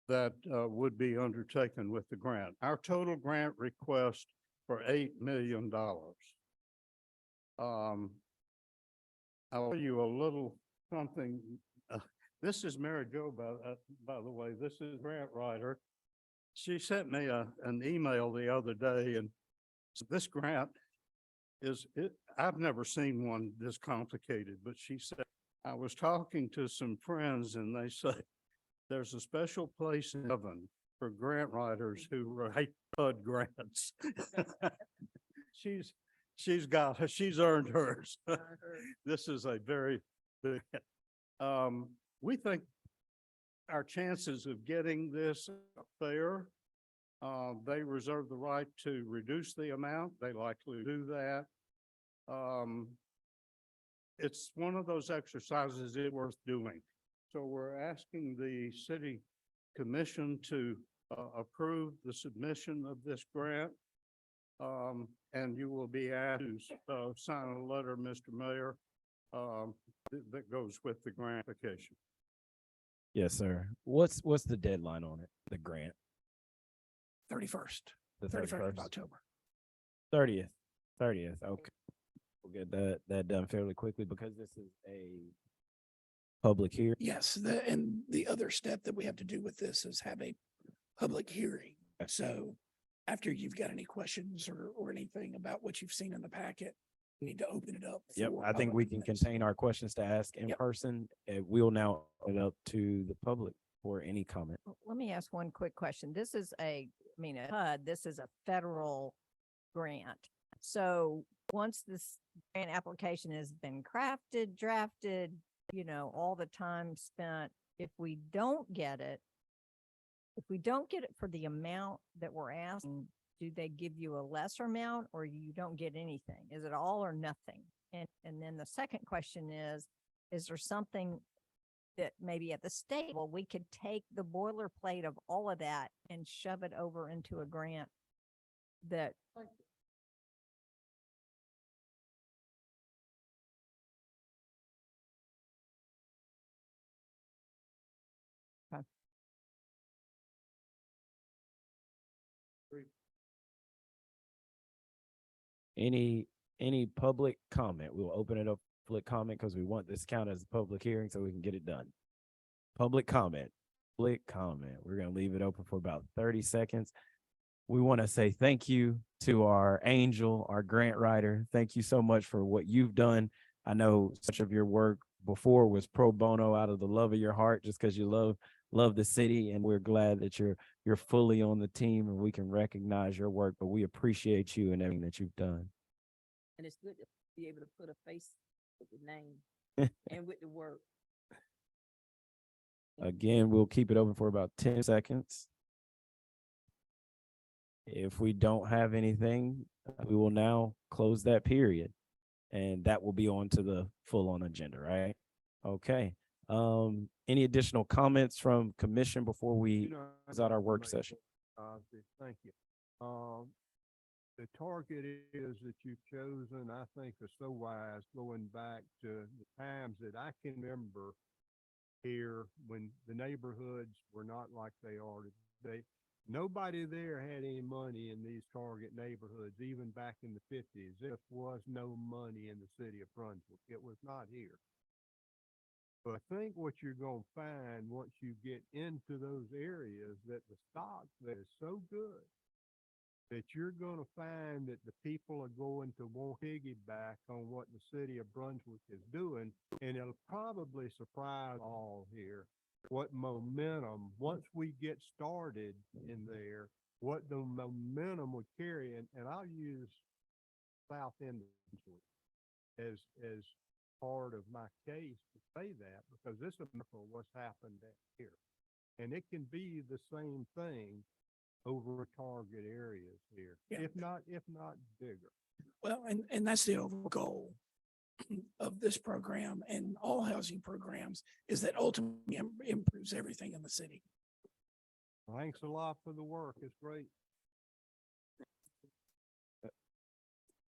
that would be undertaken with the grant. Our total grant request for $8 million. I'll tell you a little something. This is Mary Jo, by the way. This is grant writer. She sent me an email the other day, and this grant I've never seen one this complicated, but she said, I was talking to some friends and they said, there's a special place in heaven for grant writers who write HUD grants. She's earned hers. This is a very big, we think our chances of getting this fair. They reserve the right to reduce the amount. They likely do that. It's one of those exercises it's worth doing. So we're asking the city commission to approve the submission of this grant. And you will be asked to sign a letter, Mr. Mayor, that goes with the grant application. Yes, sir. What's the deadline on it, the grant? 31st, The 31st of 31st? October. 30th. Okay. We'll get that done fairly quickly because this is a public hearing. Yes, and the other step that we have to do with this is have a public hearing. So after you've got any questions or anything about what you've seen in the packet, We need to open it up. Yep, for I think public we can comments. contain our questions to ask in Yep. person. We'll now open it up to the public for any comment. Let me ask one quick question. This is this is a federal grant. So once this grant application has been crafted, drafted, all the time spent, if we don't get it for the amount that we're asking, do they give you a lesser amount or you don't get anything? Is it all or nothing? And then the second question is there something that maybe at the state, well, we could take the boilerplate of all of that and shove it over into a grant that Any public comment? We'll open it up for public comment because we want this count as a public hearing so we can get it done. Public comment. We're going to leave it open for about 30 seconds. We want to say thank you to our angel, our grant writer. Thank you so much for what you've done. I know such of your work before was pro bono out of the love of your heart, just because you love the city, and we're glad that you're fully on the team and we can recognize your work, but we appreciate you and everything that you've done. And it's good to be able to put a face with the name and with the work. Again, we'll keep it open for about 10 seconds. If we don't have anything, we will now close that period, and that will be on to the full-on agenda, right? Okay. Any additional comments from commission before we close out our work session? Thank you. The target areas that you've chosen, I think, are so wise, going back to the times that I can remember here when the neighborhoods were not like they are today. Nobody there had any money in these target neighborhoods, even back in the 50s. There was no money in the city of Brunswick. It was not here. But I think what you're going to find once you get into those areas, that the stock there is so good that you're going to find that the people are going to want to piggyback on what the city of Brunswick is doing. And it'll probably surprise all here what momentum, once we get started in there, what the momentum would carry. And I'll use South End as part of my case to say that, because this is what's happened here. And it can be the same thing over target areas here, Yeah. if not bigger. Well, and that's the overall goal of this program and all housing programs, is that ultimately improves everything in the city. Thanks a lot for the work. It's great.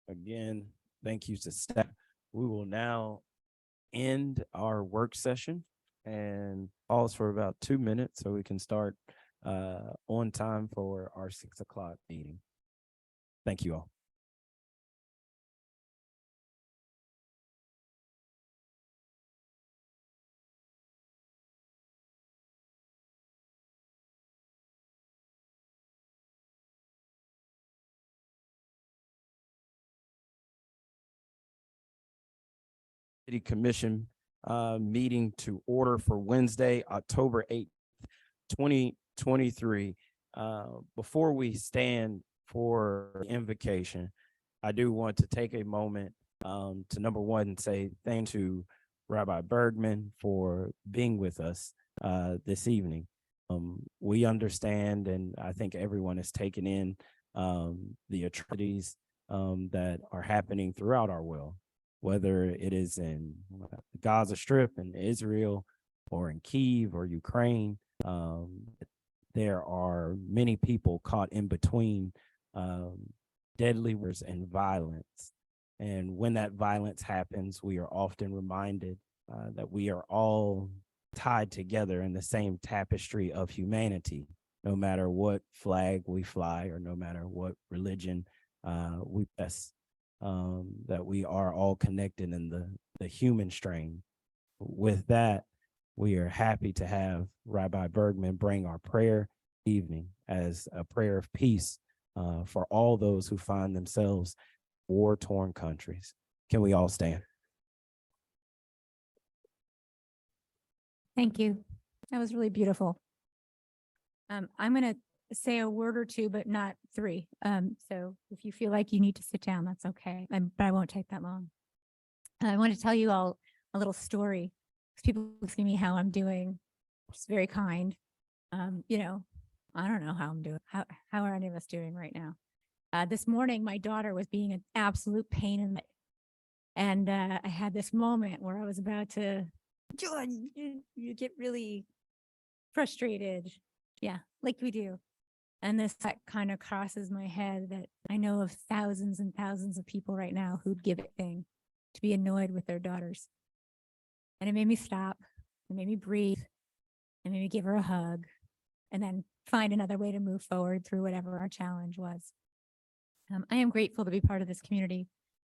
Again, thank you to staff. We will now end our work session and pause for about 2 minutes so we can start on time for our 6 o'clock meeting. Thank you all. City Commission meeting to order for Wednesday, October 8th, 2023. Before we stand for the invocation, I do want to take a moment to, number one, say thank you to Rabbi Bergman for being with us this evening. We understand, and I think everyone has taken in the atrocities that are happening throughout our world, whether it is in the Gaza Strip in Israel or in Kyiv or Ukraine. There are many people caught in between deadly wars and violence. And when that violence happens, we are often reminded that we are all tied together in the same tapestry of humanity, no matter what flag we fly or no matter what religion we possess. That we are all connected in the human strain. With that, we are happy to have Rabbi Bergman bring our prayer evening as a prayer of peace for all those who find themselves in war-torn countries. Can we all stand? Thank you. That was really beautiful. I'm going to say a word or two, but not three. So if you feel like you need to sit down, that's okay. But I won't take that long. I want to tell you all a little story. People asking me how I'm doing. It's very kind. You know, I don't know how I'm doing. How are any of us doing right now? This morning, my daughter was being an absolute pain in the, and I had this moment where I was about to, John, you get really frustrated. Yeah, like we do. And this thought kind of crosses my head that I know of thousands and thousands of people right now who'd give a thing to be annoyed with their daughters. And it made me stop. It made me breathe. It made me give her a hug and then find another way to move forward through whatever our challenge was. I am grateful to be part of this community.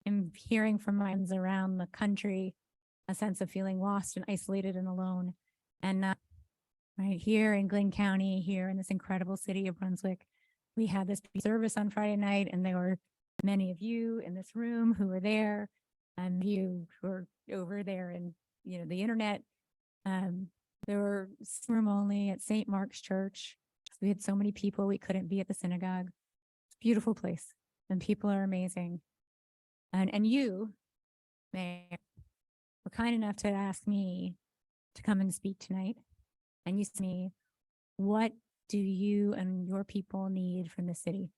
I'm hearing from my friends around the country a sense of feeling lost and isolated and alone. And right here in Glynn County, here in this incredible city of Brunswick, we had this service on Friday night, and there were many of you in this room who were there, and you who were over there in the internet. There were room only at St. Mark's Church. We had so many people, we couldn't be at the synagogue. It's a beautiful place, and people are amazing. And you, Mayor, were kind enough to ask me to come and speak tonight. And you asked me, what do you and your people need from the city?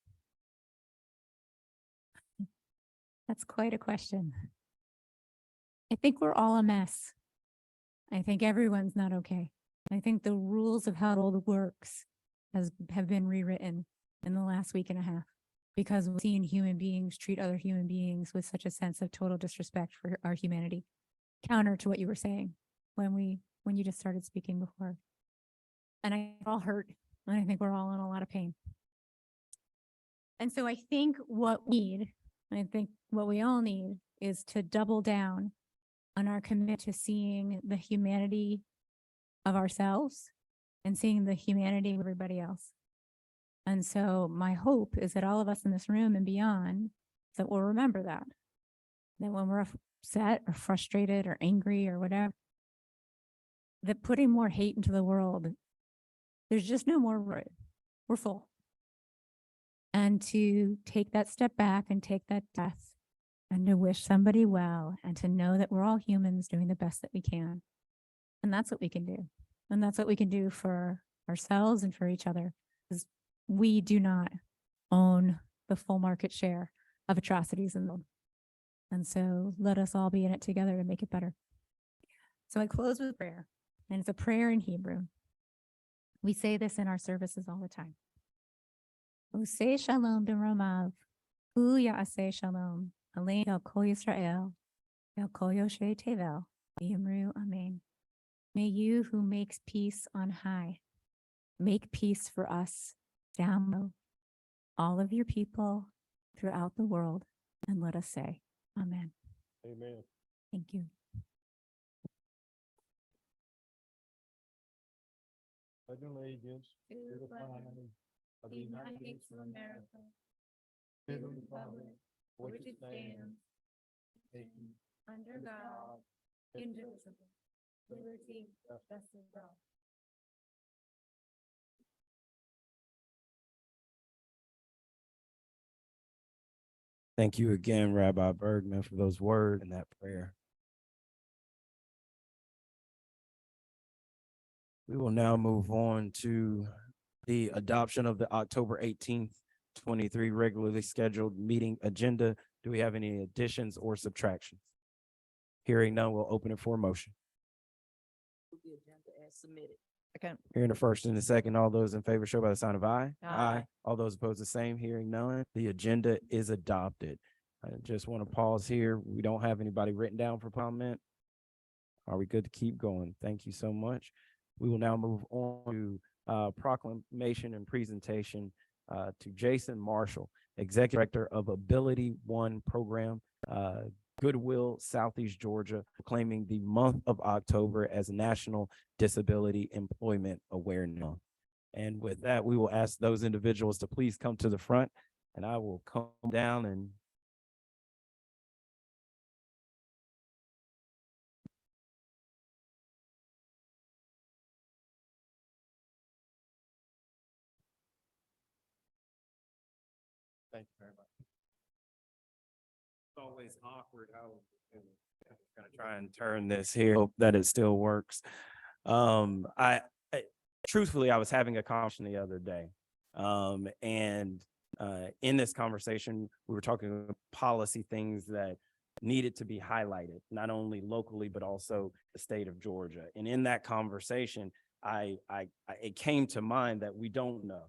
That's quite a question. I think we're all a mess. I think everyone's not okay. I think the rules of how it works have been rewritten in the last week and a half, because we've seen human beings treat other human beings with such a sense of total disrespect for our humanity, counter to what you were saying when you just started speaking before. And I all hurt, and I think we're all in a lot of pain. And so I think what we all need is to double down on our commitment to seeing the humanity of ourselves and seeing the humanity of everybody else. And so my hope is that all of us in this room and beyond, that we'll remember that when we're upset or frustrated or angry or whatever, that putting more hate into the world, there's just no more room. We're full. And to take that step back and take that breath and to wish somebody well and to know that we're all humans doing the best that we can. And that's what we can do. And that's what we can do for ourselves and for each other. Because we do not own the full market share of atrocities in the world. And so let us all be in it together to make it better. So I close with prayer, and it's a prayer in Hebrew. We say this in our services all the time. Useh shalom b'romav, hu ya'aseh shalom, alein el kol Yisrael, el kol yoshvei tevel, v'yimru amen. May you who makes peace on high, make peace for us down low, all of your people throughout the world, and let us say, amen. Amen. Thank you. Pledge allegiance to the flag of the United States of America, to the republic for which it stands, nation, Under God, indivisible, liberty, justice for all. Thank you again, Rabbi Bergman, for those words and that prayer. We will now move on to the adoption of the October 18th, 23 regularly scheduled meeting agenda. Do we have any additions or subtractions? Hearing none, we'll open it for a motion. The agenda as submitted. Second. Hearing the first and the second, all those in favor show by the sign of aye. Aye. All those opposed, the same. Hearing none, the agenda is adopted. I just want to pause here. We don't have anybody written down for comment. Are we good to keep going? Thank you so much. We will now move on to proclamation and presentation to Jason Marshall, Executive Director of Ability One Program, Goodwill, Southeast Georgia, proclaiming the month of October as National Disability Employment Awareness Month. And with that, we will ask those individuals to please come to the front, and I will come down and Thank you very much. It's always awkward how gonna try and turn this here, hope that it still works. I truthfully, I was having a conversation the other day. And in this conversation, we were talking about policy things that needed to be highlighted, not only locally, but also the state of Georgia. And in that conversation, it came to mind that we don't know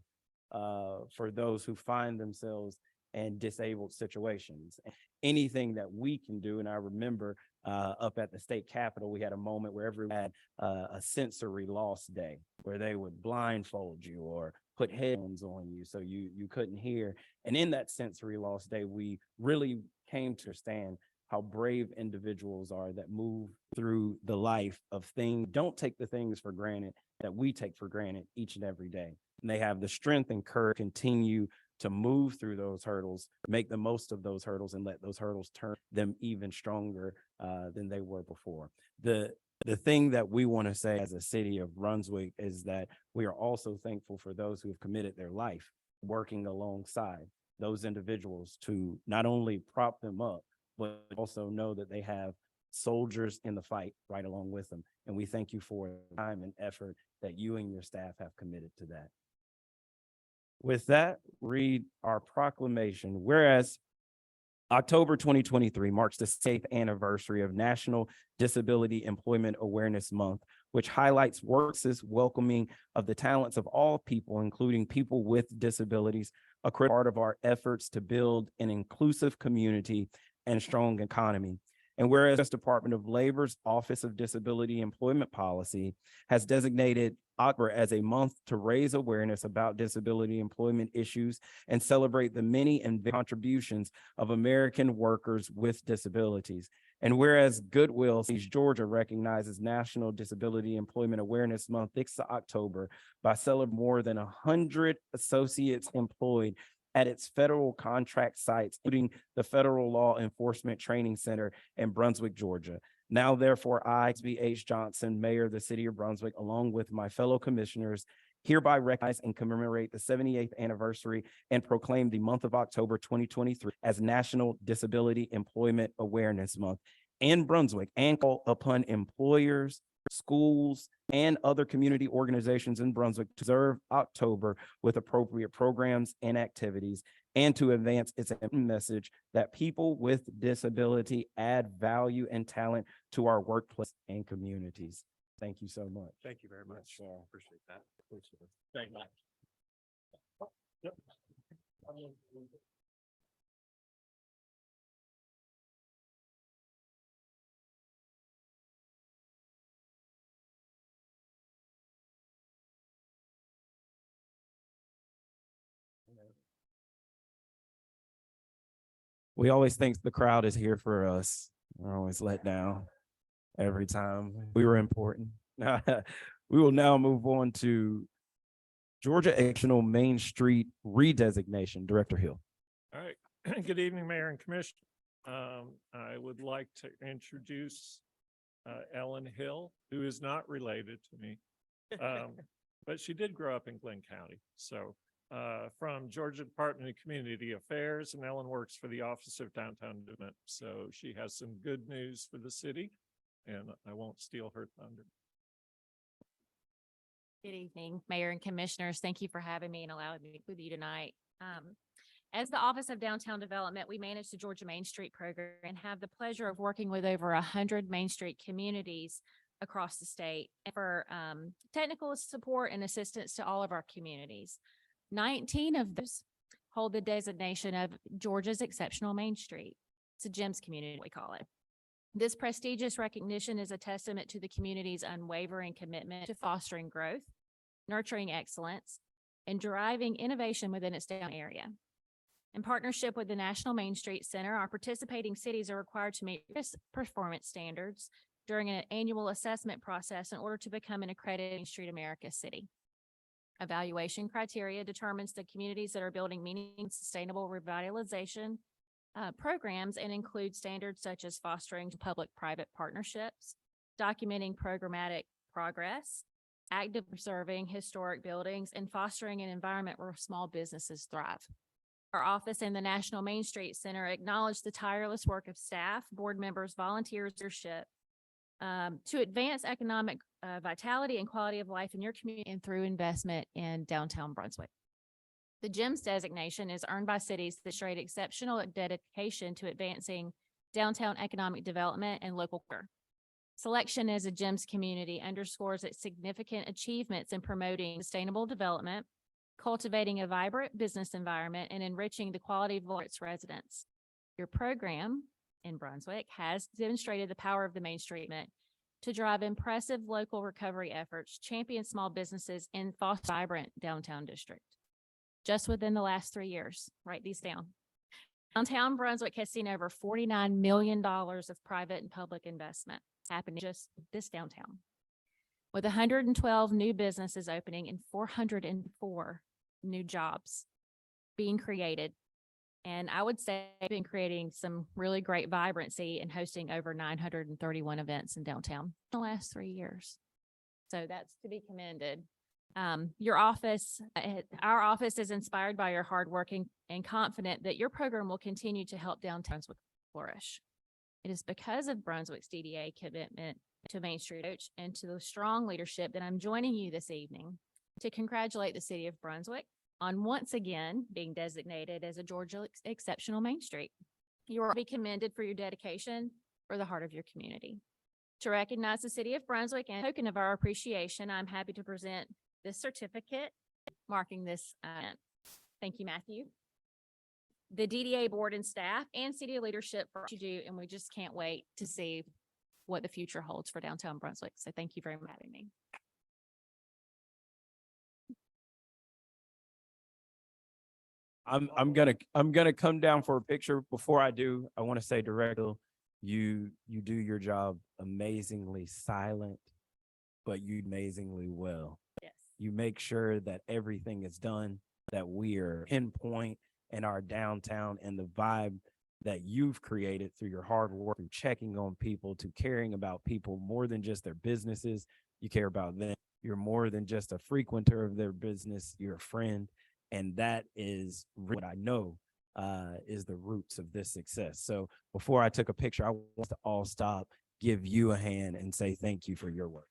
for those who find themselves in disabled situations. Anything that we can do, and I remember up at the state capitol, we had a moment where everyone had a sensory loss day where they would blindfold you or put headphones on you so you couldn't hear. And in that sensory loss day, we really came to understand how brave individuals are that move through the life of things. Don't take the things for granted that we take for granted each and every day. And they have the strength and courage to continue to move through those hurdles, make the most of those hurdles, and let those hurdles turn them even stronger than they were before. The thing that we want to say as a city of Brunswick is that we are also thankful for those who have committed their life working alongside those individuals to not only prop them up, but also know that they have soldiers in the fight right along with them. And we thank you for the time and effort that you and your staff have committed to that. With that, read our proclamation. Whereas October 2023 marks the 6th anniversary of National Disability Employment Awareness Month, which highlights works' welcoming of the talents of all people, including people with disabilities, a critical part of our efforts to build an inclusive community and strong economy. And whereas the Department of Labor's Office of Disability Employment Policy has designated October as a month to raise awareness about disability employment issues and celebrate the many and contributions of American workers with disabilities. And whereas Goodwill East Georgia recognizes National Disability Employment Awareness Month 6th October by celebrating more than 100 associates employed at its federal contract sites, including the Federal Law Enforcement Training Center in Brunswick, Georgia. Now, therefore, I, H. Johnson, Mayor of the City of Brunswick, along with my fellow commissioners, hereby recognize and commemorate the 78th anniversary and proclaim the month of October 2023 as National Disability Employment Awareness Month in Brunswick, and call upon employers, schools, and other community organizations in Brunswick to observe October with appropriate programs and activities, and to advance its message that people with disability add value and talent to our workplace and communities. Thank you so much. Thank you very much. Yes, Appreciate that. Thank you. Yep. We always think the crowd is here for us. We're always let down every time. We were important. We will now move on to Georgia Additional Main Street redesignation. Director Hill. All right. Good evening, Mayor and Commissioner. I would like to introduce Ellen Hill, who is not related to me, but she did grow up in Glenn County. So from Georgia Department of Community Affairs, and Ellen works for the Office of Downtown Development. So she has some good news for the city, and I won't steal her thunder. Good evening, Mayor and Commissioners. Thank you for having me and allowing me to be with you tonight. As the Office of Downtown Development, we manage the Georgia Main Street program and have the pleasure of working with over 100 Main Street communities across the state for technical support and assistance to all of our communities. 19 of those hold the designation of Georgia's Exceptional Main Street. It's a GEMS community, we call it. This prestigious recognition is a testament to the community's unwavering commitment to fostering growth, nurturing excellence, and driving innovation within its downtown area. In partnership with the National Main Street Center, our participating cities are required to meet risk performance standards during an annual assessment process in order to become an accredited Main Street America city. Evaluation criteria determines the communities that are building meaningful and sustainable revitalization programs, and include standards such as fostering public-private partnerships, documenting programmatic progress, actively preserving historic buildings, and fostering an environment where small businesses thrive. Our office and the National Main Street Center acknowledge the tireless work of staff, board members, volunteers, leadership to advance economic vitality and quality of life in your community and through investment in downtown Brunswick. The GEMS designation is earned by cities that demonstrate exceptional dedication to advancing downtown economic development and local care. Selection as a GEMS community underscores its significant achievements in promoting sustainable development, cultivating a vibrant business environment, and enriching the quality of life of its residents. Your program in Brunswick has demonstrated the power of the Main Street movement to drive impressive local recovery efforts, champion small businesses, and foster a vibrant downtown district. Just within the last 3 years, write these down. Downtown Brunswick has seen over $49 million of private and public investment happen in just this downtown, with 112 new businesses opening and 404 new jobs being created. And I would say been creating some really great vibrancy and hosting over 931 events in downtown in the last 3 years. So that's to be commended. Your office, our office is inspired by your hard work and confident that your program will continue to help downtown Brunswick flourish. It is because of Brunswick's DDA commitment to Main Street Coach and to the strong leadership that I'm joining you this evening to congratulate the city of Brunswick on once again being designated as a Georgia Exceptional Main Street. You will be commended for your dedication for the heart of your community. To recognize the city of Brunswick and token of our appreciation, I'm happy to present this certificate marking this event. Thank you, Matthew. The DDA board and staff and city leadership for what you do, and we just can't wait to see what the future holds for downtown Brunswick. So thank you very much for having me. I'm gonna come down for a picture. Before I do, I want to say, Director, you do your job amazingly silent, but you amazingly well. Yes. You make sure that everything is done, that we are pinpoint in our downtown, and the vibe that you've created through your hard work, through checking on people, to caring about people more than just their businesses. You care about them. You're more than just a frequenter of their business. You're a friend. And that is what I know is the roots of this success. So before I took a picture, I want to all stop, give you a hand, and say thank you for your work.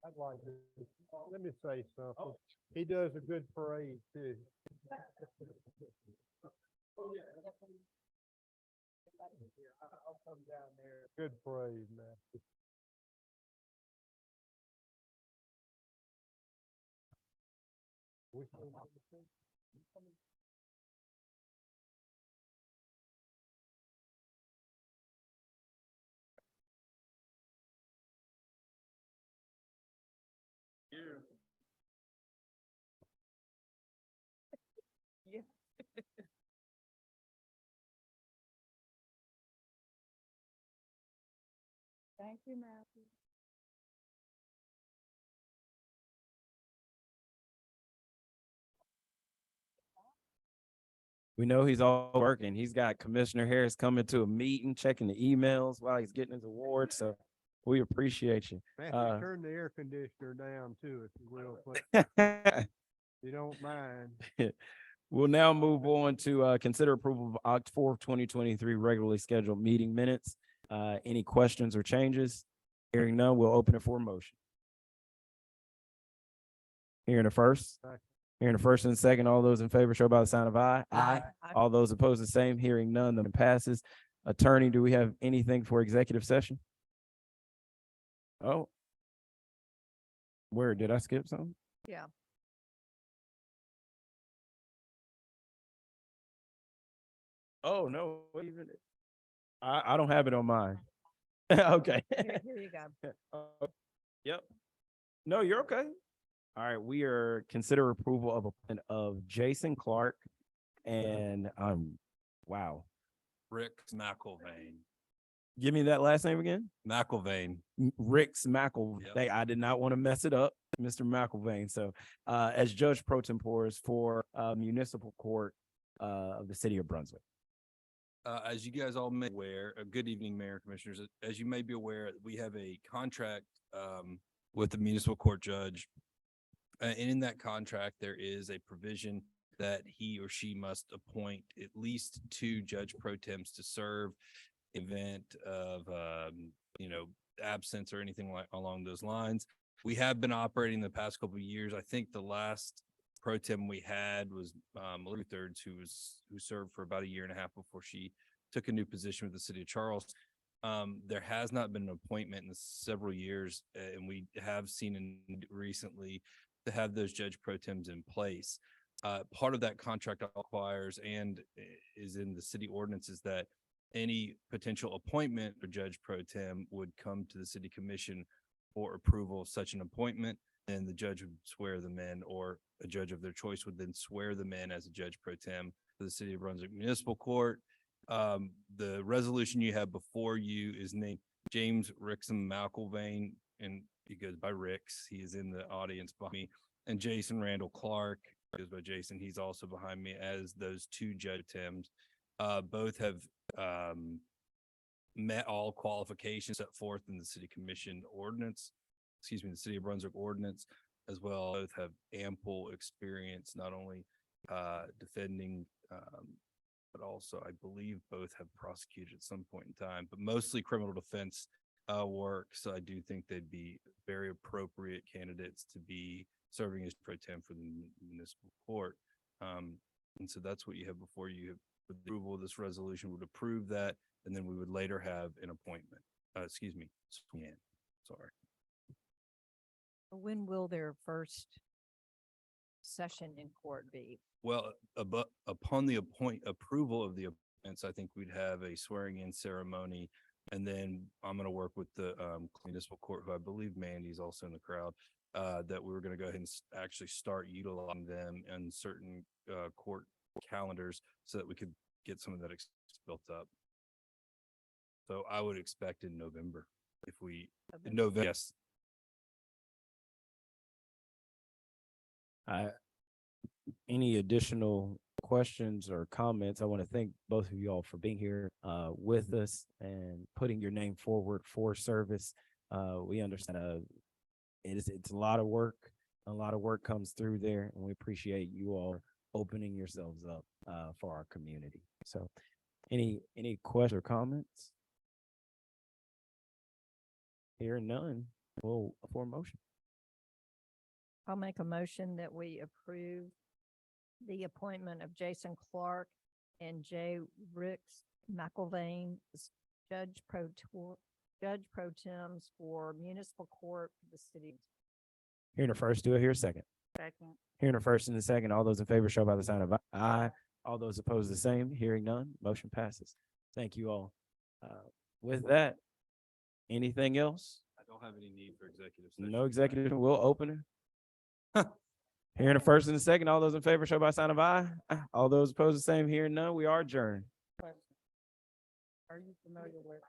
I'd like to, let me say something. He does a good parade too. I'll come down there. Good parade, man. Yeah. Thank you, Matthew. We know he's all working. He's got Commissioner Harris coming to a meeting, checking the emails while he's getting his award. So we appreciate you. Matthew, turn the air conditioner down too, if you will, please. You don't mind. We'll now move on to consider approval of October 4th, 2023 regularly scheduled meeting minutes. Any questions or changes? Hearing none, we'll open it for a motion. Hearing the first. Hearing the first and second, all those in favor show by the sign of aye. Aye. All those opposed, the same. Hearing none, then it passes. Attorney, do we have anything for executive session? Oh. Where, did I skip something? Yeah. Oh, no, even, I don't have it on mine. Okay. Here you go. Yep. No, you're okay. All right, we are consider approval of appointment of Jason Clark and wow. Rick McIlvain. Give me that last name again. McIlvain. Rick's McIlvain. Yep. I did not want to mess it up, Mr. McIlvain. So as Judge Pro Tempore for municipal court of the city of Brunswick. As you guys all may be aware, good evening, Mayor and Commissioners. As you may be aware, we have a contract with the municipal court judge. And in that contract, there is a provision that he or she must appoint at least 2 judge pro tems to serve event of, absence or anything like along those lines. We have been operating the past couple of years. I think the last pro tem we had was Lou Thirds, who served for about 1.5 years before she took a new position with the city of Charles. There has not been an appointment in several years, and we have seen recently to have those judge pro tems in place. Part of that contract requires and is in the city ordinances that any potential appointment for judge pro tem would come to the city commission for approval of such an appointment. And the judge would swear them in, or a judge of their choice would then swear them in as a judge pro tem for the city of Brunswick Municipal Court. The resolution you have before you is named James Rixon McElvain, and he goes by Rix. He is in the audience behind me. And Jason Randall Clark goes by Jason. He's also behind me as those 2 judge tems. Both have met all qualifications set forth in the city commission ordinance, the city of Brunswick ordinance, as well. Both have ample experience, not only defending, but also I believe both have prosecuted at some point in time, but mostly criminal defense work. So I do think they'd be very appropriate candidates to be serving as pro tem for the municipal court. And so that's what you have before you. The approval of this resolution would approve that, and then we would later have an appointment. Swearing. Sorry. When will their first session in court be? Well, upon the approval of the appointments, I think we'd have a swearing in ceremony. And then I'm going to work with the municipal court, who I believe Mandy's also in the crowd, that we were going to go ahead and actually start utilizing them in certain court calendars so that we could get some of that built up. So I would expect in November, in November, yes. Any additional questions or comments? I want to thank both of you all for being here with us and putting your name forward for service. We understand it's a lot of work. A lot of work comes through there, and we appreciate you all opening yourselves up for our community. So any questions or comments? Hearing none, we'll for a motion. I'll make a motion that we approve the appointment of Jason Clark and Jay Rix McElvain as judge pro tems for municipal court for the city. Hearing a first, do I hear a second? Second. Hearing a first and a second, all those in favor show by the sign of aye. All those opposed, the same. Hearing none, motion passes. Thank you all. With that, anything else? I don't have any need for executive session. No executive, we'll open it. Hearing a first and a second, all those in favor show by sign of aye. All those opposed, the same. Hearing none, we are adjourned. Are you familiar with